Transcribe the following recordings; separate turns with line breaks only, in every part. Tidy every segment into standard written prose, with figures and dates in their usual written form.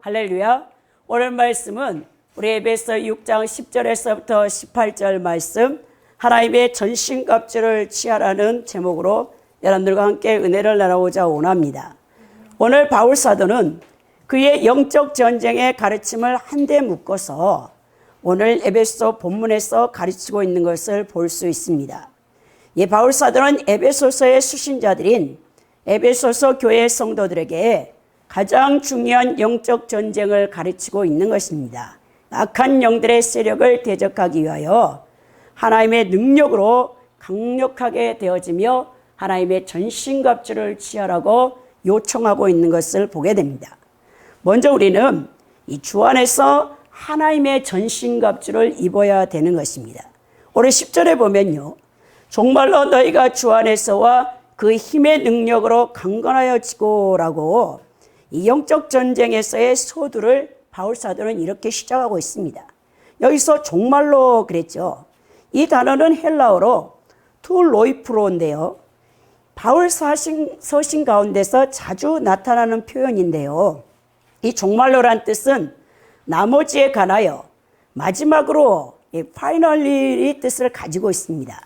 할렐루야. 오늘 말씀은 우리 에베소 6장 10절에서부터 18절 말씀, 하나님의 전신갑주를 취하라는 제목으로 여러분들과 함께 은혜를 나누고자 원합니다. 오늘 바울 사도는 그의 영적 전쟁의 가르침을 한데 묶어서 오늘 에베소 본문에서 가르치고 있는 것을 볼 수 있습니다. 이 바울 사도는 에베소서의 수신자들인 에베소서 교회 성도들에게 가장 중요한 영적 전쟁을 가르치고 있는 것입니다. 악한 영들의 세력을 대적하기 위하여 하나님의 능력으로 강력하게 되어지며 하나님의 전신갑주를 취하라고 요청하고 있는 것을 보게 됩니다. 먼저 우리는 이 주 안에서 하나님의 전신갑주를 입어야 되는 것입니다. 오늘 10절에 보면요, 정말로 너희가 주 안에서와 그 힘의 능력으로 강건하여지고라고 이 영적 전쟁에서의 소두를 바울 사도는 이렇게 시작하고 있습니다. 여기서 정말로 그랬죠. 이 단어는 헬라어로 투로이프로인데요. 바울 서신 가운데서 자주 나타나는 표현인데요. 이 정말로란 뜻은 나머지에 관하여, 마지막으로 파이널리 뜻을 가지고 있습니다.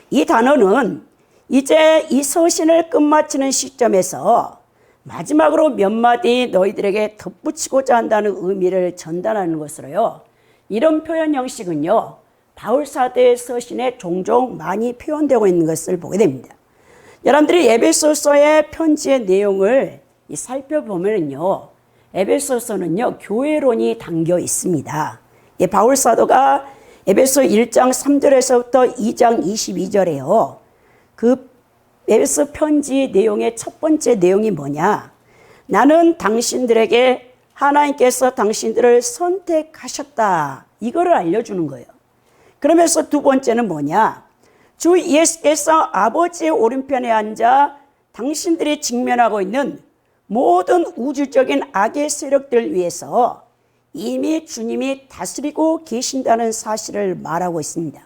이 단어는 이제 이 서신을 끝마치는 시점에서 마지막으로 몇 마디 너희들에게 덧붙이고자 한다는 의미를 전달하는 것으로요. 이런 표현 형식은요, 바울 사도의 서신에 종종 많이 표현되고 있는 것을 보게 됩니다. 여러분들이 에베소서의 편지의 내용을 살펴보면요, 에베소서는요, 교회론이 담겨 있습니다. 바울 사도가 에베소 1장 3절에서부터 2장 22절에요. 그 에베소 편지 내용의 첫 번째 내용이 뭐냐? 나는 당신들에게 하나님께서 당신들을 선택하셨다. 이거를 알려주는 거예요. 그러면서 두 번째는 뭐냐? 주 예수께서 아버지의 오른편에 앉아 당신들이 직면하고 있는 모든 우주적인 악의 세력들 위해서 이미 주님이 다스리고 계신다는 사실을 말하고 있습니다.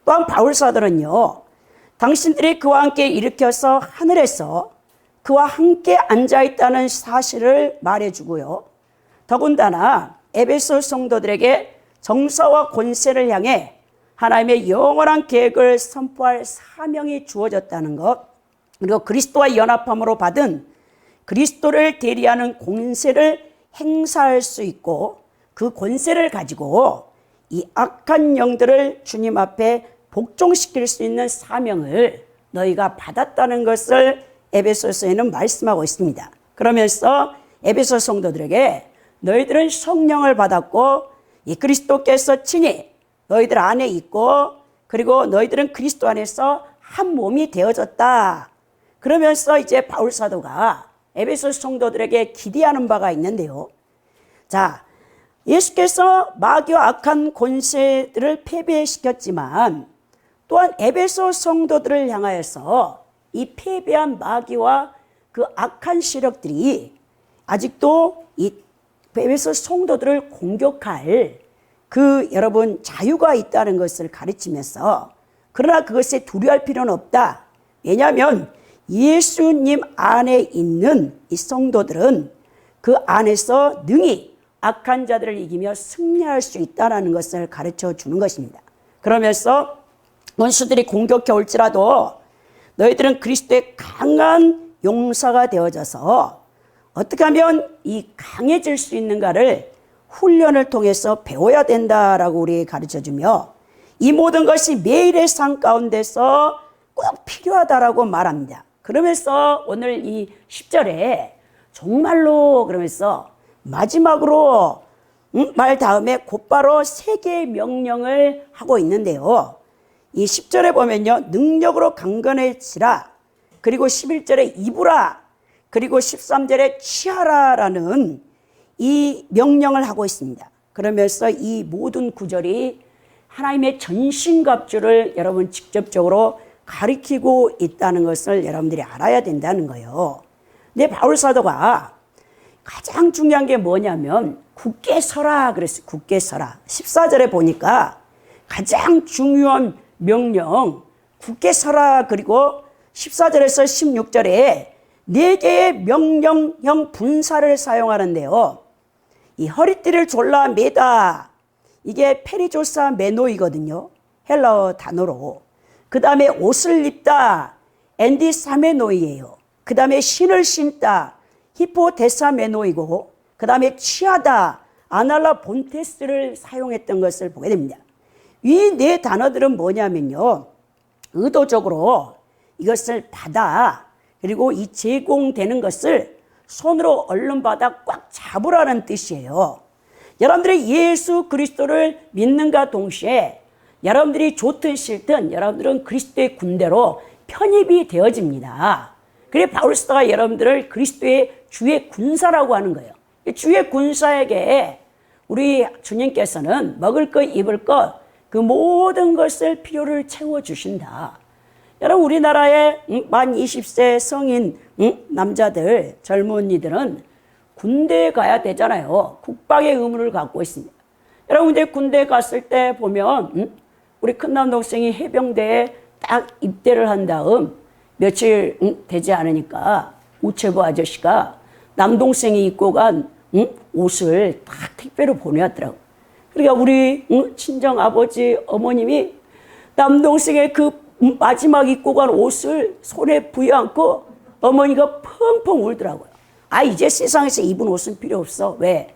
또한 바울 사도는요, 당신들이 그와 함께 일으켜서 하늘에서 그와 함께 앉아있다는 사실을 말해주고요. 더군다나 에베소 성도들에게 정사와 권세를 향해 하나님의 영원한 계획을 선포할 사명이 주어졌다는 것, 그리고 그리스도와 연합함으로 받은 그리스도를 대리하는 권세를 행사할 수 있고 그 권세를 가지고 이 악한 영들을 주님 앞에 복종시킬 수 있는 사명을 너희가 받았다는 것을 에베소서에는 말씀하고 있습니다. 그러면서 에베소 성도들에게 너희들은 성령을 받았고 이 그리스도께서 친히 너희들 안에 있고 그리고 너희들은 그리스도 안에서 한 몸이 되어졌다. 그러면서 이제 바울 사도가 에베소 성도들에게 기대하는 바가 있는데요. 자, 예수께서 마귀와 악한 권세들을 패배시켰지만 또한 에베소 성도들을 향하여서 이 패배한 마귀와 그 악한 세력들이 아직도 이 에베소 성도들을 공격할 그 여러분 자유가 있다는 것을 가르치면서, 그러나 그것에 두려워할 필요는 없다. 왜냐하면 예수님 안에 있는 이 성도들은 그 안에서 능히 악한 자들을 이기며 승리할 수 있다는 것을 가르쳐 주는 것입니다. 그러면서 원수들이 공격해 올지라도 너희들은 그리스도의 강한 용사가 되어져서 어떻게 하면 이 강해질 수 있는가를 훈련을 통해서 배워야 된다라고 우리에게 가르쳐주며, 이 모든 것이 매일의 삶 가운데서 꼭 필요하다라고 말합니다. 그러면서 오늘 이 10절에 정말로 그러면서 마지막으로 말 다음에 곧바로 세 개의 명령을 하고 있는데요. 이 10절에 보면요, 능력으로 강건해지라, 그리고 11절에 입으라, 그리고 13절에 취하라라는 이 명령을 하고 있습니다. 그러면서 이 모든 구절이 하나님의 전신갑주를 여러분 직접적으로 가리키고 있다는 것을 여러분들이 알아야 된다는 거예요. 근데 바울 사도가 가장 중요한 게 뭐냐면 굳게 서라 그랬어요. 굳게 서라. 14절에 보니까 가장 중요한 명령, 굳게 서라. 그리고 14절에서 16절에 4개의 명령형 분사를 사용하는데요. 이 허리띠를 졸라 매다. 이게 페리조사 메노이거든요. 헬라어 단어로. 그 다음에 옷을 입다. 엔디사메노이예요. 그 다음에 신을 신다. 히포데사메노이고, 그 다음에 취하다. 아날라 본테스를 사용했던 것을 보게 됩니다. 이 네 단어들은 뭐냐면요, 의도적으로 이것을 받아, 그리고 이 제공되는 것을 손으로 얼른 받아 꽉 잡으라는 뜻이에요. 여러분들이 예수 그리스도를 믿는가 동시에 여러분들이 좋든 싫든 여러분들은 그리스도의 군대로 편입이 되어집니다. 그래 바울사도가 여러분들을 그리스도의 주의 군사라고 하는 거예요. 주의 군사에게 우리 주님께서는 먹을 것, 입을 것, 그 모든 것을 필요를 채워주신다. 여러분, 우리나라의 만 20세 성인 남자들, 젊은이들은 군대에 가야 되잖아요. 국방의 의무를 갖고 있습니다. 여러분, 이제 군대에 갔을 때 보면 우리 큰 남동생이 해병대에 딱 입대를 한 다음 며칠 되지 않으니까 우체부 아저씨가 남동생이 입고 간 옷을 딱 택배로 보내왔더라고. 그러니까 우리 친정 아버지 어머님이 남동생의 그 마지막 입고 간 옷을 손에 부여안고 어머니가 펑펑 울더라고요. 아, 이제 세상에서 입은 옷은 필요 없어. 왜?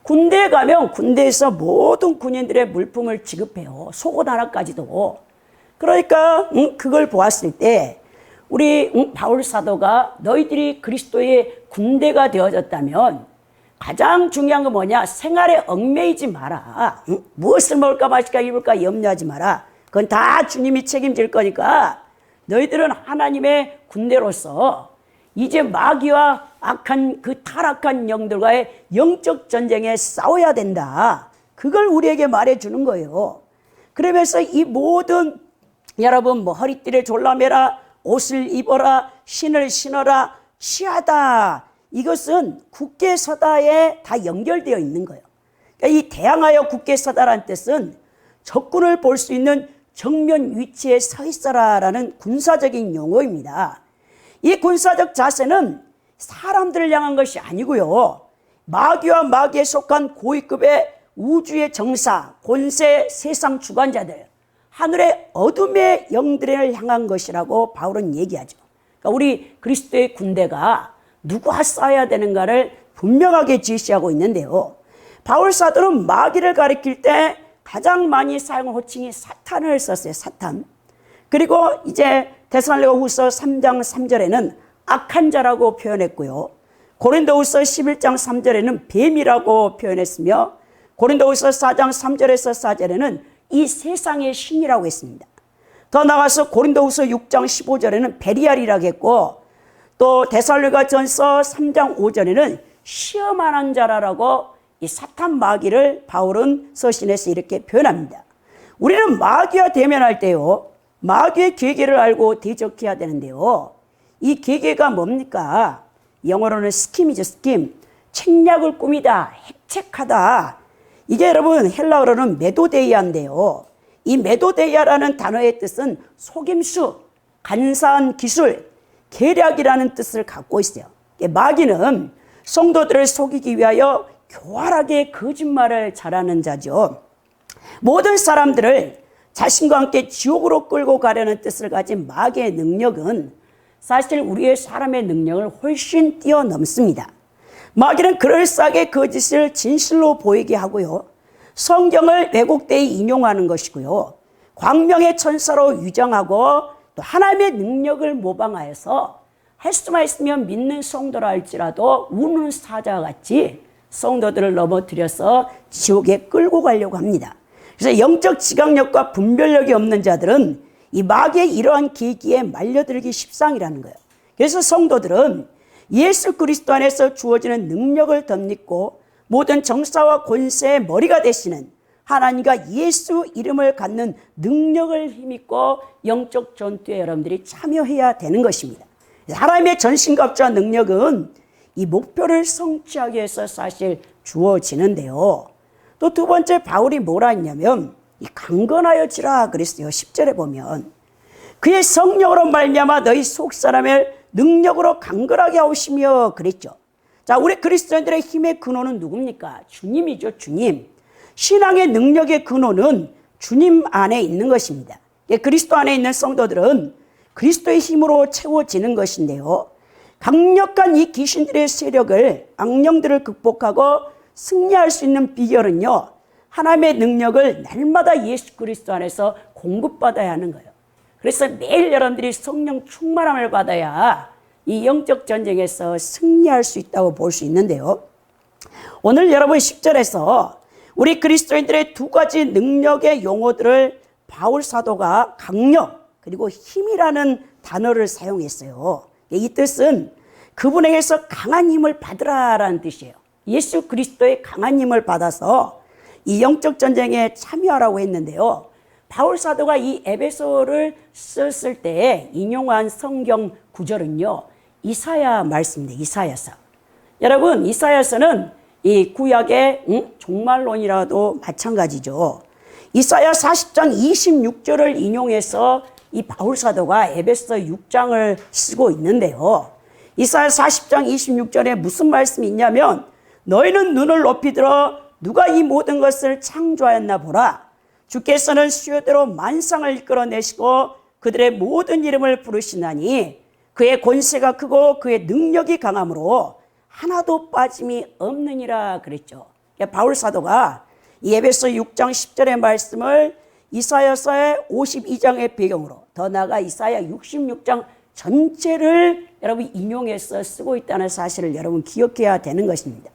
군대에 가면 군대에서 모든 군인들의 물품을 지급해요. 속옷 하나까지도. 그러니까 그걸 보았을 때 우리 바울 사도가 너희들이 그리스도의 군대가 되어졌다면 가장 중요한 건 뭐냐? 생활에 얽매이지 마라. 무엇을 먹을까 마실까 입을까 염려하지 마라. 그건 다 주님이 책임질 거니까 너희들은 하나님의 군대로서 이제 마귀와 악한 그 타락한 영들과의 영적 전쟁에 싸워야 된다. 그걸 우리에게 말해주는 거예요. 그러면서 이 모든 여러분 뭐 허리띠를 졸라매라, 옷을 입어라, 신을 신어라, 취하다. 이것은 굳게 서다에 다 연결되어 있는 거예요. 그러니까 이 대항하여 굳게 서다라는 뜻은 적군을 볼 수 있는 정면 위치에 서 있어라라는 군사적인 용어입니다. 이 군사적 자세는 사람들을 향한 것이 아니고요. 마귀와 마귀에 속한 고위급의 우주의 정사, 권세, 세상 주관자들, 하늘의 어둠의 영들을 향한 것이라고 바울은 얘기하죠. 그러니까 우리 그리스도의 군대가 누구와 싸워야 되는가를 분명하게 지시하고 있는데요. 바울 사도는 마귀를 가리킬 때 가장 많이 사용한 호칭이 사탄을 썼어요. 사탄. 그리고 이제 데살로니가후서 3장 3절에는 악한 자라고 표현했고요. 고린도후서 11장 3절에는 뱀이라고 표현했으며 고린도후서 4장 3절에서 4절에는 이 세상의 신이라고 했습니다. 더 나아가서 고린도후서 6장 15절에는 베리알이라고 했고 또 데살로니가전서 3장 5절에는 시험하는 자라라고 이 사탄 마귀를 바울은 서신에서 이렇게 표현합니다. 우리는 마귀와 대면할 때요, 마귀의 계계를 알고 대적해야 되는데요. 이 계계가 뭡니까? 영어로는 스킴이죠, 스킴. 책략을 꾸미다, 핵책하다. 이게 여러분 헬라어로는 메도데이아인데요. 이 메도데이아라는 단어의 뜻은 속임수, 간사한 기술, 계략이라는 뜻을 갖고 있어요. 마귀는 성도들을 속이기 위하여 교활하게 거짓말을 잘하는 자죠. 모든 사람들을 자신과 함께 지옥으로 끌고 가려는 뜻을 가진 마귀의 능력은 사실 우리의 사람의 능력을 훨씬 뛰어넘습니다. 마귀는 그럴싸하게 거짓을 진실로 보이게 하고요. 성경을 왜곡되이 인용하는 것이고요. 광명의 천사로 위장하고 또 하나님의 능력을 모방하여서 할 수만 있으면 믿는 성도라 할지라도 우는 사자와 같이 성도들을 넘어뜨려서 지옥에 끌고 가려고 합니다. 그래서 영적 지각력과 분별력이 없는 자들은 이 마귀의 이러한 계기에 말려들기 십상이라는 거예요. 그래서 성도들은 예수 그리스도 안에서 주어지는 능력을 덧입고 모든 정사와 권세의 머리가 되시는 하나님과 예수 이름을 갖는 능력을 힘입고 영적 전투에 여러분들이 참여해야 되는 것입니다. 하나님의 전신갑주와 능력은 이 목표를 성취하기 위해서 사실 주어지는데요. 또 두 번째 바울이 뭐라 했냐면 이 강건하여 지라 그랬어요. 10절에 보면 그의 성령으로 말미암아 너희 속사람을 능력으로 강건하게 하시며 그랬죠. 자, 우리 그리스도인들의 힘의 근원은 누굽니까? 주님이죠, 주님. 신앙의 능력의 근원은 주님 안에 있는 것입니다. 그리스도 안에 있는 성도들은 그리스도의 힘으로 채워지는 것인데요. 강력한 이 귀신들의 세력을, 악령들을 극복하고 승리할 수 있는 비결은요, 하나님의 능력을 날마다 예수 그리스도 안에서 공급받아야 하는 거예요. 그래서 매일 여러분들이 성령 충만함을 받아야 이 영적 전쟁에서 승리할 수 있다고 볼 수 있는데요. 오늘 여러분 10절에서 우리 그리스도인들의 두 가지 능력의 용어들을 바울 사도가 강력 그리고 힘이라는 단어를 사용했어요. 이 뜻은 그분에게서 강한 힘을 받으라라는 뜻이에요. 예수 그리스도의 강한 힘을 받아서 이 영적 전쟁에 참여하라고 했는데요. 바울 사도가 이 에베소를 썼을 때 인용한 성경 구절은요, 이사야 말씀입니다. 이사야서. 여러분, 이사야서는 이 구약의 종말론이라도 마찬가지죠. 이사야 40장 26절을 인용해서 이 바울 사도가 에베소 6장을 쓰고 있는데요. 이사야 40장 26절에 무슨 말씀이 있냐면, 너희는 눈을 높이 들어 누가 이 모든 것을 창조하였나 보라. 주께서는 수요대로 만상을 이끌어내시고 그들의 모든 이름을 부르시나니 그의 권세가 크고 그의 능력이 강함으로 하나도 빠짐이 없느니라 그랬죠. 바울 사도가 이 에베소 6장 10절의 말씀을 이사야서의 52장의 배경으로, 더 나아가 이사야 66장 전체를 여러분 인용해서 쓰고 있다는 사실을 여러분 기억해야 되는 것입니다.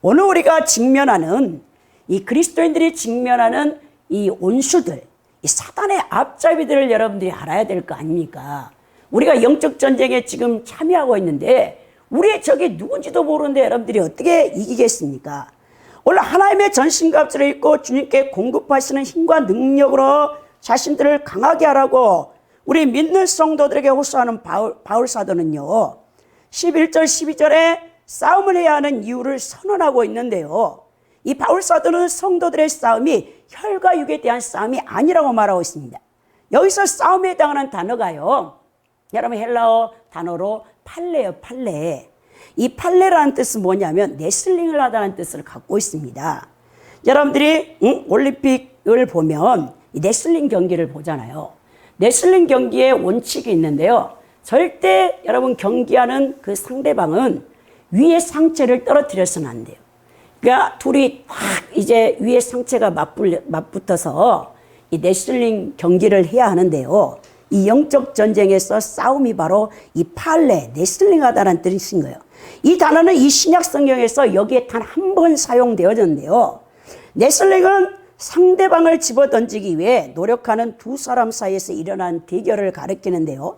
오늘 우리가 직면하는, 이 그리스도인들이 직면하는 이 온수들, 이 사단의 앞잡이들을 여러분들이 알아야 될 거 아닙니까? 우리가 영적 전쟁에 지금 참여하고 있는데 우리의 적이 누군지도 모르는데 여러분들이 어떻게 이기겠습니까? 오늘 하나님의 전신갑주를 입고 주님께 공급하시는 힘과 능력으로 자신들을 강하게 하라고 우리 믿는 성도들에게 호소하는 바울 사도는요, 11절 12절에 싸움을 해야 하는 이유를 선언하고 있는데요. 이 바울 사도는 성도들의 싸움이 혈과 육에 대한 싸움이 아니라고 말하고 있습니다. 여기서 싸움에 해당하는 단어가요, 여러분 헬라어 단어로 팔레요, 팔레. 이 팔레라는 뜻은 뭐냐면 레슬링을 하다는 뜻을 갖고 있습니다. 여러분들이 올림픽을 보면 이 레슬링 경기를 보잖아요. 레슬링 경기에 원칙이 있는데요. 절대 여러분 경기하는 그 상대방은 위에 상체를 떨어뜨려서는 안 돼요. 그러니까 둘이 확 이제 위에 상체가 맞붙어서 이 레슬링 경기를 해야 하는데요. 이 영적 전쟁에서 싸움이 바로 이 팔레, 레슬링 하다는 뜻인 거예요. 이 단어는 이 신약 성경에서 여기에 단 한 번 사용되어졌는데요. 레슬링은 상대방을 집어던지기 위해 노력하는 두 사람 사이에서 일어난 대결을 가리키는데요.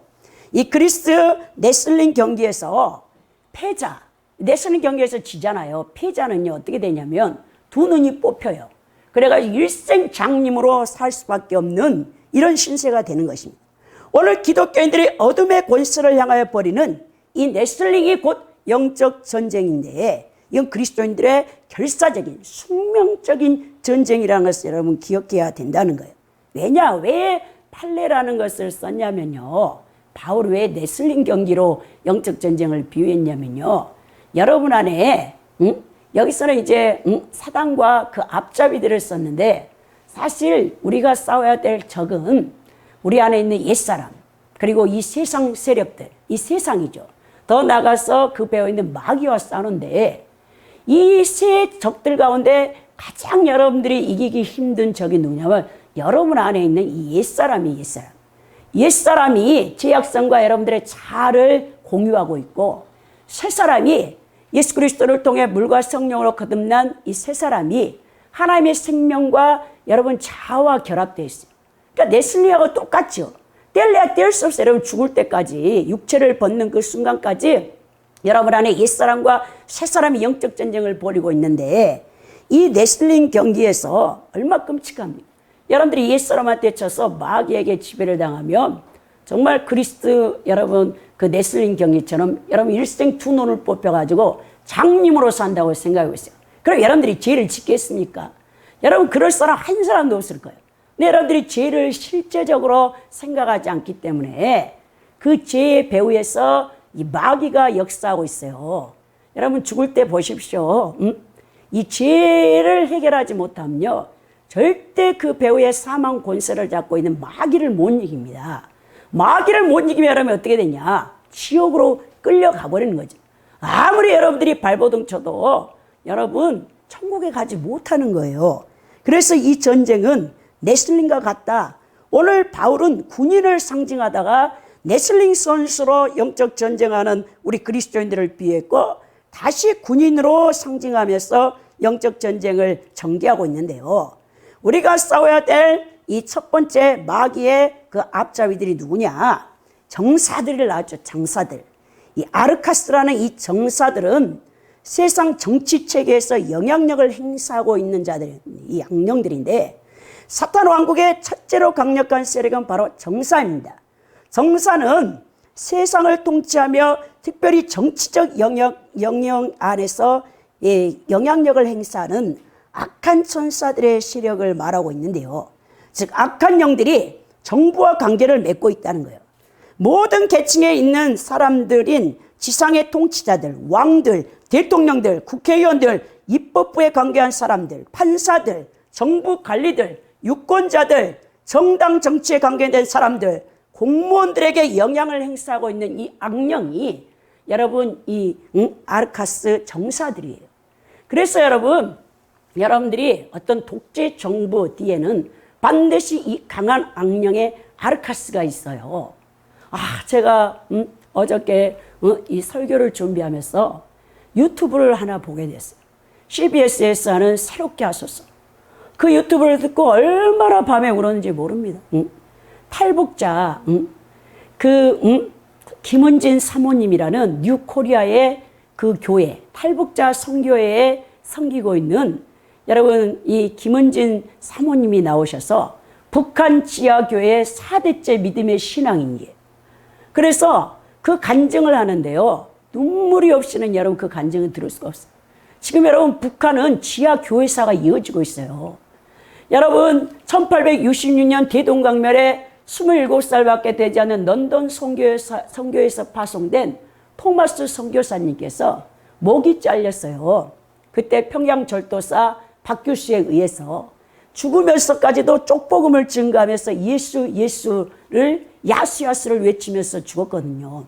이 그리스 레슬링 경기에서 패자, 레슬링 경기에서 지잖아요. 패자는요, 어떻게 되냐면 두 눈이 뽑혀요. 그래가지고 일생장님으로 살 수밖에 없는 이런 신세가 되는 것입니다. 오늘 기독교인들이 어둠의 권세를 향하여 벌이는 이 레슬링이 곧 영적 전쟁인데, 이건 그리스도인들의 결사적인 숙명적인 전쟁이라는 것을 여러분 기억해야 된다는 거예요. 왜냐? 왜 팔레라는 것을 썼냐면요, 바울이 왜 레슬링 경기로 영적 전쟁을 비유했냐면요, 여러분 안에 여기서는 이제 사단과 그 앞잡이들을 썼는데, 사실 우리가 싸워야 될 적은 우리 안에 있는 옛사람, 그리고 이 세상 세력들, 이 세상이죠. 더 나가서 그 배어 있는 마귀와 싸우는데, 이 세 적들 가운데 가장 여러분들이 이기기 힘든 적이 누구냐면 여러분 안에 있는 이 옛사람이 옛사람. 옛사람이 죄악성과 여러분들의 자아를 공유하고 있고, 새사람이 예수 그리스도를 통해 물과 성령으로 거듭난 이 새사람이 하나님의 생명과 여러분 자아와 결합되어 있어요. 그러니까 레슬링하고 똑같죠. 뗄래야 뗄 수 없어요. 여러분 죽을 때까지, 육체를 벗는 그 순간까지 여러분 안에 옛사람과 새사람이 영적 전쟁을 벌이고 있는데, 이 레슬링 경기에서 얼마나 끔찍합니까? 여러분들이 옛사람한테 쳐서 마귀에게 지배를 당하면 정말 그리스도 여러분 그 레슬링 경기처럼 여러분 일생 두 눈을 뽑혀가지고 장님으로 산다고 생각하고 있어요. 그럼 여러분들이 죄를 짓겠습니까? 여러분 그럴 사람 한 사람도 없을 거예요. 근데 여러분들이 죄를 실제적으로 생각하지 않기 때문에 그 죄의 배후에서 이 마귀가 역사하고 있어요. 여러분 죽을 때 보십시오. 이 죄를 해결하지 못하면요, 절대 그 배우의 사망 권세를 잡고 있는 마귀를 못 이깁니다. 마귀를 못 이기면 여러분 어떻게 되냐? 지옥으로 끌려가 버리는 거죠. 아무리 여러분들이 발버둥 쳐도 여러분 천국에 가지 못하는 거예요. 그래서 이 전쟁은 레슬링과 같다. 오늘 바울은 군인을 상징하다가 레슬링 선수로 영적 전쟁하는 우리 그리스도인들을 비했고, 다시 군인으로 상징하면서 영적 전쟁을 전개하고 있는데요. 우리가 싸워야 될 이 첫 번째 마귀의 그 앞잡이들이 누구냐? 정사들을 낳았죠. 정사들. 이 아르카스라는 이 정사들은 세상 정치 체계에서 영향력을 행사하고 있는 자들, 이 악령들인데, 사탄 왕국의 첫째로 강력한 세력은 바로 정사입니다. 정사는 세상을 통치하며 특별히 정치적 영역 안에서 영향력을 행사하는 악한 천사들의 세력을 말하고 있는데요. 즉 악한 영들이 정부와 관계를 맺고 있다는 거예요. 모든 계층에 있는 사람들인 지상의 통치자들, 왕들, 대통령들, 국회의원들, 입법부에 관계한 사람들, 판사들, 정부 관리들, 유권자들, 정당 정치에 관계된 사람들, 공무원들에게 영향을 행사하고 있는 이 악령이 여러분 이 아르카스 정사들이에요. 그래서 여러분들이 어떤 독재 정부 뒤에는 반드시 이 강한 악령의 아르카스가 있어요. 제가 어저께 이 설교를 준비하면서 유튜브를 하나 보게 됐어요. CBS에서 하는 새롭게 하소서. 그 유튜브를 듣고 얼마나 밤에 울었는지 모릅니다. 탈북자, 김은진 사모님이라는 뉴코리아의 그 교회, 탈북자 선교회에 섬기고 있는 여러분, 이 김은진 사모님이 나오셔서 북한 지하교회의 4대째 믿음의 신앙인이에요. 그래서 그 간증을 하는데요, 눈물이 없이는 여러분 그 간증을 들을 수가 없어요. 지금 여러분 북한은 지하교회사가 이어지고 있어요. 여러분 1866년 대동강멸에 27살밖에 되지 않은 런던 선교에서 파송된 토마스 선교사님께서 목이 잘렸어요. 그때 평양절도사 박규수에 의해서 죽으면서까지도 쪽복음을 증가하면서 예수를 야수야수를 외치면서 죽었거든요.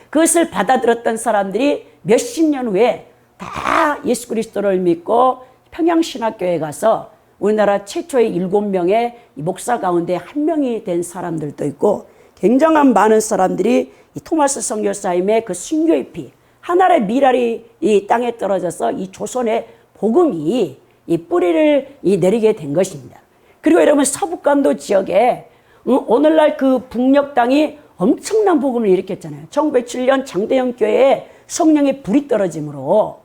그것을 받아들였던 사람들이 몇십 년 후에 다 예수 그리스도를 믿고 평양신학교에 가서 우리나라 최초의 7명의 목사 가운데 한 명이 된 사람들도 있고, 굉장한 많은 사람들이 이 토마스 선교사님의 그 순교의 피, 하늘의 미랄이 이 땅에 떨어져서 이 조선의 복음이 이 뿌리를 내리게 된 것입니다. 그리고 여러분 서북간도 지역에 오늘날 그 북녘 땅이 엄청난 복음을 일으켰잖아요. 1907년 장대영 교회에 성령의 불이 떨어짐으로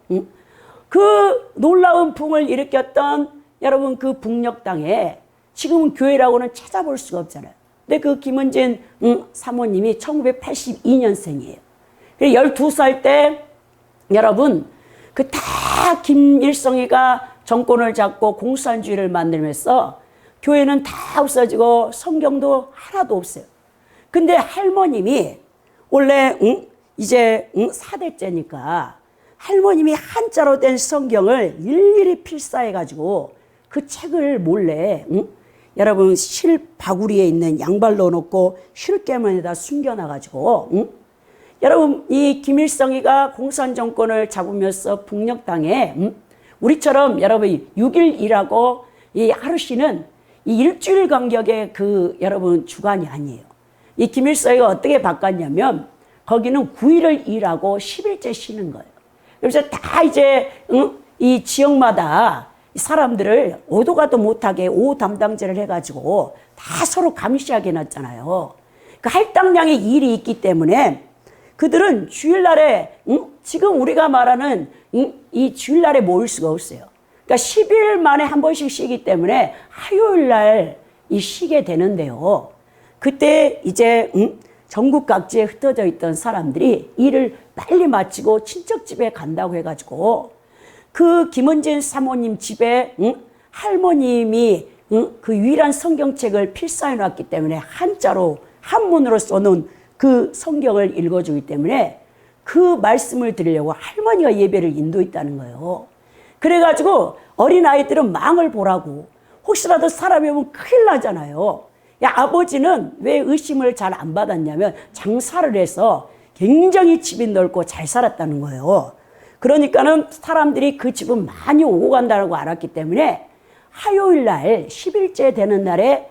그 놀라운 붕을 일으켰던 여러분 그 북녘 땅에 지금은 교회라고는 찾아볼 수가 없잖아요. 근데 그 김은진 사모님이 1982년생이에요. 12살 때 여러분 그 다 김일성이가 정권을 잡고 공산주의를 만들면서 교회는 다 없어지고 성경도 하나도 없어요. 근데 할머님이 원래 이제 4대째니까 할머님이 한자로 된 성경을 일일이 필사해가지고 그 책을 몰래 여러분 실 바구리에 있는 양발 넣어놓고 실개문에다 숨겨놔가지고 여러분 이 김일성이가 공산정권을 잡으면서 북녘 땅에 우리처럼 여러분 6일이라고 이 하루씩은 이 일주일 간격의 그 여러분 주간이 아니에요. 이 김일성이가 어떻게 바꿨냐면 거기는 9일을 일하고 10일째 쉬는 거예요. 그래서 다 이제 이 지역마다 사람들을 오도 가도 못하게 오후 담당제를 해가지고 다 서로 감시하게 해놨잖아요. 그 할당량의 일이 있기 때문에 그들은 주일날에 지금 우리가 말하는 이 주일날에 모일 수가 없어요. 그러니까 10일 만에 한 번씩 쉬기 때문에 화요일날 이 쉬게 되는데요. 그때 이제 전국 각지에 흩어져 있던 사람들이 일을 빨리 마치고 친척집에 간다고 해가지고 그 김은진 사모님 집에 할머님이 그 유일한 성경책을 필사해 놨기 때문에 한자로 한문으로 써놓은 그 성경을 읽어주기 때문에 그 말씀을 드리려고 할머니가 예배를 인도했다는 거예요. 그래가지고 어린아이들은 망을 보라고, 혹시라도 사람이 오면 큰일 나잖아요. 아버지는 왜 의심을 잘 안 받았냐면 장사를 해서 굉장히 집이 넓고 잘 살았다는 거예요. 그러니까는 사람들이 그 집은 많이 오고 간다고 알았기 때문에 화요일 날 10일째 되는 날에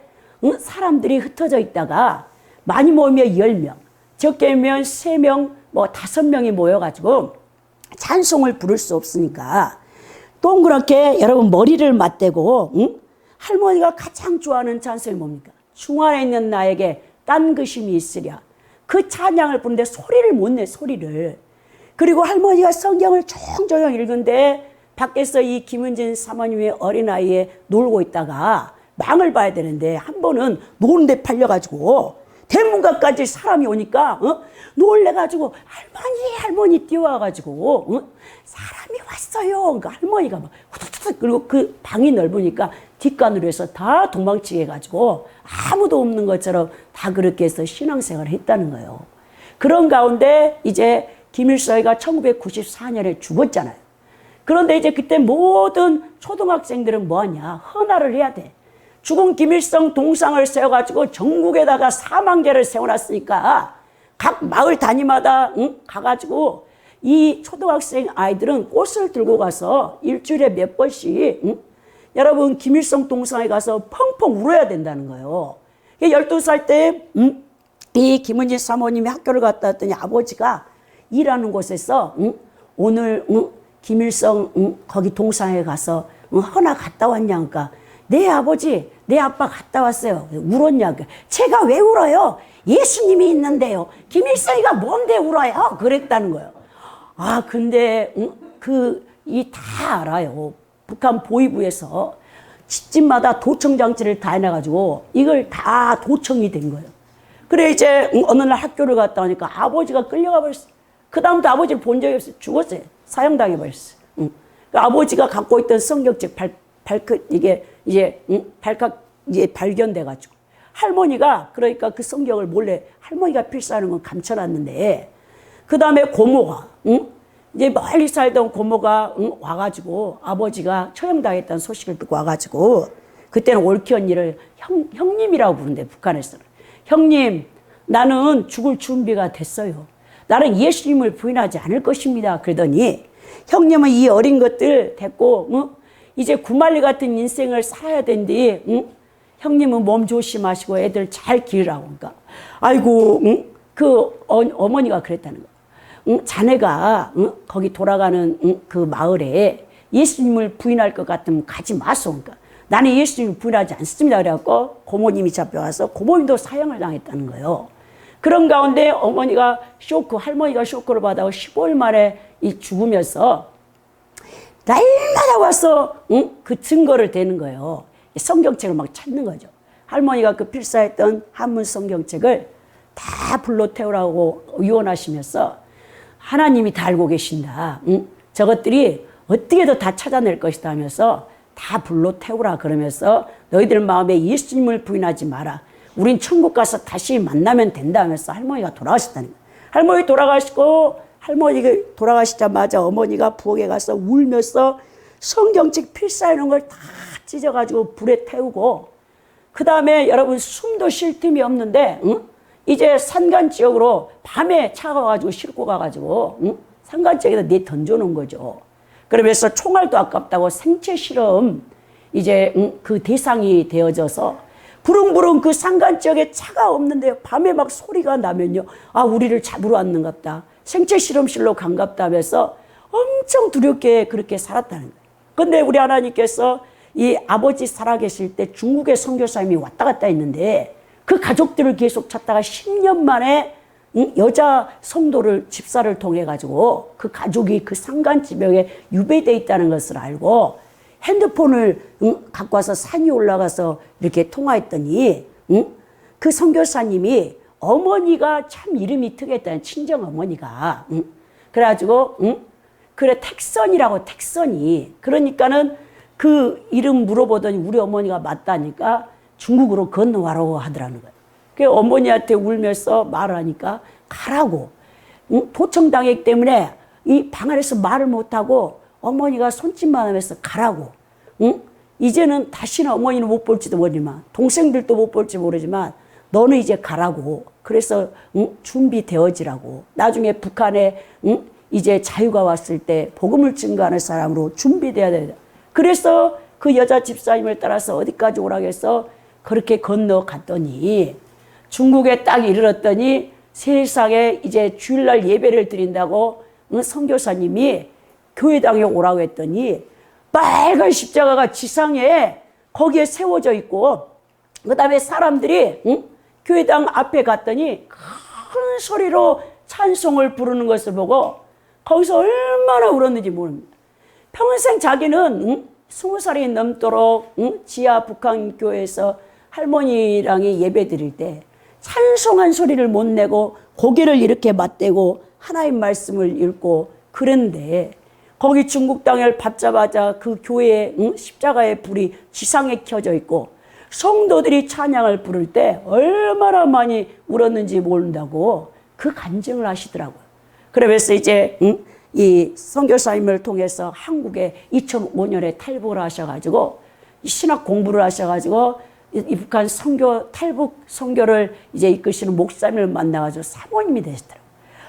사람들이 흩어져 있다가 많이 모이면 10명, 적게 모이면 3명, 뭐 5명이 모여가지고 찬송을 부를 수 없으니까 동그랗게 여러분 머리를 맞대고 할머니가 가장 좋아하는 찬송이 뭡니까? 중 안에 있는 나에게 딴 것임이 있으랴. 그 찬양을 부르는데 소리를 못 내, 소리를. 그리고 할머니가 성경을 조용조용 읽은데 밖에서 이 김은진 사모님의 어린아이에 놀고 있다가 망을 봐야 되는데 한 번은 노는데 팔려가지고 대문가까지 사람이 오니까 놀래가지고 할머니 뛰어와가지고 사람이 왔어요. 그러니까 할머니가 막 후두둑, 그리고 그 방이 넓으니까 뒷간으로 해서 다 도망치게 해가지고 아무도 없는 것처럼 다 그렇게 해서 신앙생활을 했다는 거예요. 그런 가운데 이제 김일성이가 1994년에 죽었잖아요. 그런데 이제 그때 모든 초등학생들은 뭐하냐? 헌화를 해야 돼. 죽은 김일성 동상을 세워가지고 전국에다가 사망제를 세워놨으니까 각 마을 단위마다 가가지고 이 초등학생 아이들은 꽃을 들고 가서 일주일에 몇 번씩 여러분 김일성 동상에 가서 펑펑 울어야 된다는 거예요. 12살 때 이 김은진 사모님이 학교를 갔다 왔더니 아버지가 일하는 곳에서 오늘 김일성 거기 동상에 가서 헌화 갔다 왔냐? 그러니까 네 아버지, 네 아빠 갔다 왔어요. 울었냐? 제가 왜 울어요? 예수님이 있는데요. 김일성이가 뭔데 울어요? 그랬다는 거예요. 아 근데 다 알아요. 북한 보위부에서 집집마다 도청 장치를 다 해놔가지고 이걸 다 도청이 된 거예요. 그래 이제 어느 날 학교를 갔다 오니까 아버지가 끌려가 버렸어. 그 다음부터 아버지를 본 적이 없어요. 죽었어요. 사형당해 버렸어요. 아버지가 갖고 있던 성경책 이게 이제 발칵 이제 발견돼가지고 할머니가 그러니까 그 성경을 몰래 할머니가 필사하는 건 감춰놨는데 그 다음에 고모가 이제 멀리 살던 고모가 와가지고 아버지가 처형당했다는 소식을 듣고 와가지고 그때는 옳기 언니를 형님이라고 부른대 북한에서는. 형님 나는 죽을 준비가 됐어요. 나는 예수님을 부인하지 않을 것입니다. 그러더니 형님은 이 어린 것들 됐고 이제 구말리 같은 인생을 살아야 된디 형님은 몸 조심하시고 애들 잘 기르라고. 그러니까 아이고 그 어머니가 그랬다는 거야. 자네가 거기 돌아가는 그 마을에 예수님을 부인할 것 같으면 가지 마소. 그러니까 나는 예수님을 부인하지 않습니다. 그래갖고 고모님이 잡혀와서 고모님도 사형을 당했다는 거예요. 그런 가운데 할머니가 쇼크를 받아 15일 만에 죽으면서 날마다 와서 그 증거를 대는 거예요. 성경책을 막 찾는 거죠. 할머니가 그 필사했던 한문 성경책을 다 불러 태우라고 유언하시면서 하나님이 다 알고 계신다. 저것들이 어떻게든 다 찾아낼 것이다 하면서 다 불러 태우라 그러면서 너희들 마음에 예수님을 부인하지 마라. 우린 천국 가서 다시 만나면 된다 하면서 할머니가 돌아가셨다는 거예요. 할머니 돌아가시고 할머니가 돌아가시자마자 어머니가 부엌에 가서 울면서 성경책 필사해놓은 걸 다 찢어가지고 불에 태우고 그 다음에 여러분 숨도 쉴 틈이 없는데 이제 산간 지역으로 밤에 차가 가지고 싣고 가가지고 산간 지역에다 내 던져놓은 거죠. 그러면서 총알도 아깝다고 생체 실험 이제 그 대상이 되어져서 부릉부릉 그 산간 지역에 차가 없는데 밤에 막 소리가 나면요. 아 우리를 잡으러 왔는갑다. 생체 실험실로 간갑다 하면서 엄청 두렵게 그렇게 살았다는 거예요. 근데 우리 하나님께서 이 아버지 살아계실 때 중국의 선교사님이 왔다 갔다 했는데 그 가족들을 계속 찾다가 10년 만에 여자 성도를 집사를 통해 가지고 그 가족이 그 산간지병에 유배되어 있다는 것을 알고 핸드폰을 갖고 와서 산이 올라가서 이렇게 통화했더니 그 선교사님이 어머니가 참 이름이 특이했다는 친정 어머니가 그래가지고 그래 택선이라고 택선이 그러니까는 그 이름 물어보더니 우리 어머니가 맞다니까 중국으로 건너와라고 하더라는 거예요. 그 어머니한테 울면서 말하니까 가라고 도청당했기 때문에 이 방 안에서 말을 못하고 어머니가 손짓만 하면서 가라고. 이제는 다시는 어머니는 못 볼지도 모르지만 동생들도 못 볼지 모르지만 너는 이제 가라고. 그래서 준비되어지라고. 나중에 북한에 이제 자유가 왔을 때 복음을 증거하는 사람으로 준비돼야 된다. 그래서 그 여자 집사님을 따라서 어디까지 오라고 해서 그렇게 건너갔더니 중국에 딱 이르렀더니 세상에 이제 주일날 예배를 드린다고 선교사님이 교회당에 오라고 했더니 빨간 십자가가 지상에 거기에 세워져 있고 그 다음에 사람들이 교회당 앞에 갔더니 큰 소리로 찬송을 부르는 것을 보고 거기서 얼마나 울었는지 모릅니다. 평생 자기는 20살이 넘도록 지하 북한교회에서 할머니랑 예배 드릴 때 찬송한 소리를 못 내고 고개를 이렇게 맞대고 하나님 말씀을 읽고 그런데 거기 중국 땅을 받자마자 그 교회에 십자가의 불이 지상에 켜져 있고 성도들이 찬양을 부를 때 얼마나 많이 울었는지 모른다고 그 간증을 하시더라고요. 그러면서 이제 이 선교사님을 통해서 한국에 2005년에 탈북을 하셔가지고 신학 공부를 하셔가지고 이 북한 선교 탈북 선교를 이제 이끄시는 목사님을 만나가지고 사모님이 되시더라고요.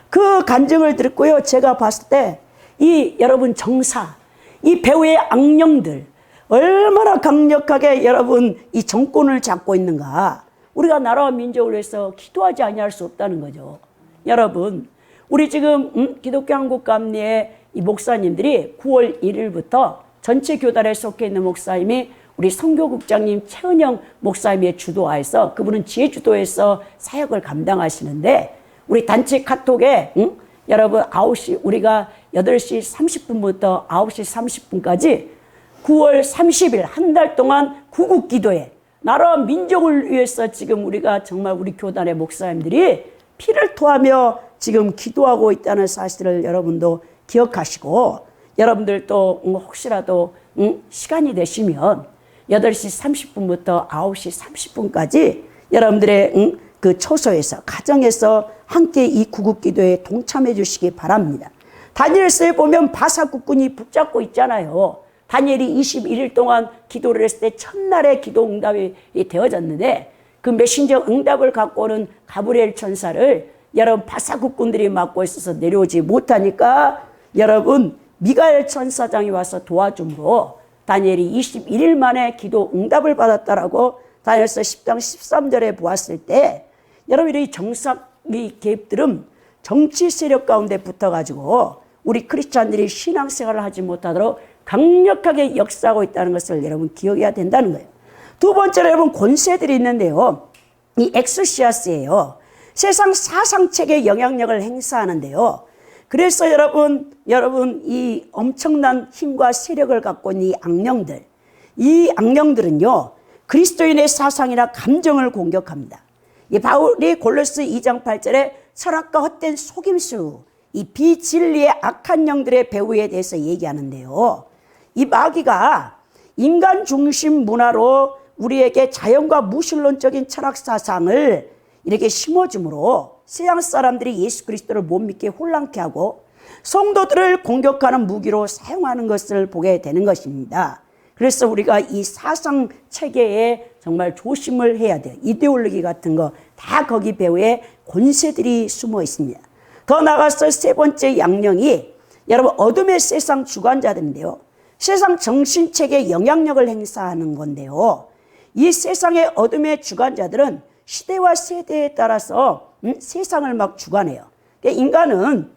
그 간증을 듣고요, 제가 봤을 때 이 여러분 정사, 이 배후의 악령들 얼마나 강력하게 여러분 이 정권을 잡고 있는가. 우리가 나라와 민족을 위해서 기도하지 아니할 수 없다는 거죠. 여러분, 우리 지금 기독교 한국감리의 이 목사님들이 9월 1일부터 전체 교단에 속해 있는 목사님이 우리 선교국장님 최은영 목사님의 주도하에서 그분은 제주도에서 사역을 감당하시는데 우리 단체 카톡에 여러분 9시 우리가 8시 30분부터 9시 30분까지 9월 30일 한 달 동안 구국 기도회 나라와 민족을 위해서 지금 우리가 정말 우리 교단의 목사님들이 피를 토하며 지금 기도하고 있다는 사실을 여러분도 기억하시고 여러분들도 혹시라도 시간이 되시면 8시 30분부터 9시 30분까지 여러분들의 그 처소에서 가정에서 함께 이 구국기도에 동참해 주시기 바랍니다. 다니엘서에 보면 바사국군이 붙잡고 있잖아요. 다니엘이 21일 동안 기도를 했을 때 첫날에 기도 응답이 되어졌는데 그 메신저 응답을 갖고 오는 가브리엘 천사를 여러분 바사국군들이 맡고 있어서 내려오지 못하니까 여러분 미가엘 천사장이 와서 도와줌으로 다니엘이 21일 만에 기도 응답을 받았다라고 다니엘서 10장 13절에 보았을 때 여러분 이 정상의 개입들은 정치 세력 가운데 붙어가지고 우리 크리스찬들이 신앙생활을 하지 못하도록 강력하게 역사하고 있다는 것을 여러분 기억해야 된다는 거예요. 두 번째로 여러분 권세들이 있는데요. 이 엑소시아스예요. 세상 사상책에 영향력을 행사하는데요. 그래서 여러분 이 엄청난 힘과 세력을 갖고 있는 이 악령들은요. 그리스도인의 사상이나 감정을 공격합니다. 이 바울이 골로새 2장 8절에 철학과 헛된 속임수, 이 비진리의 악한 영들의 배후에 대해서 얘기하는데요. 이 마귀가 인간 중심 문화로 우리에게 자연과 무신론적인 철학 사상을 이렇게 심어줌으로 세상 사람들이 예수 그리스도를 못 믿게 혼란케 하고 성도들을 공격하는 무기로 사용하는 것을 보게 되는 것입니다. 그래서 우리가 이 사상 체계에 정말 조심을 해야 돼요. 이데올로기 같은 거 다 거기 배후에 권세들이 숨어 있습니다. 더 나아가서 세 번째 양령이 여러분 어둠의 세상 주관자들인데요. 세상 정신체계에 영향력을 행사하는 건데요. 이 세상의 어둠의 주관자들은 시대와 세대에 따라서 세상을 막 주관해요. 그러니까 인간은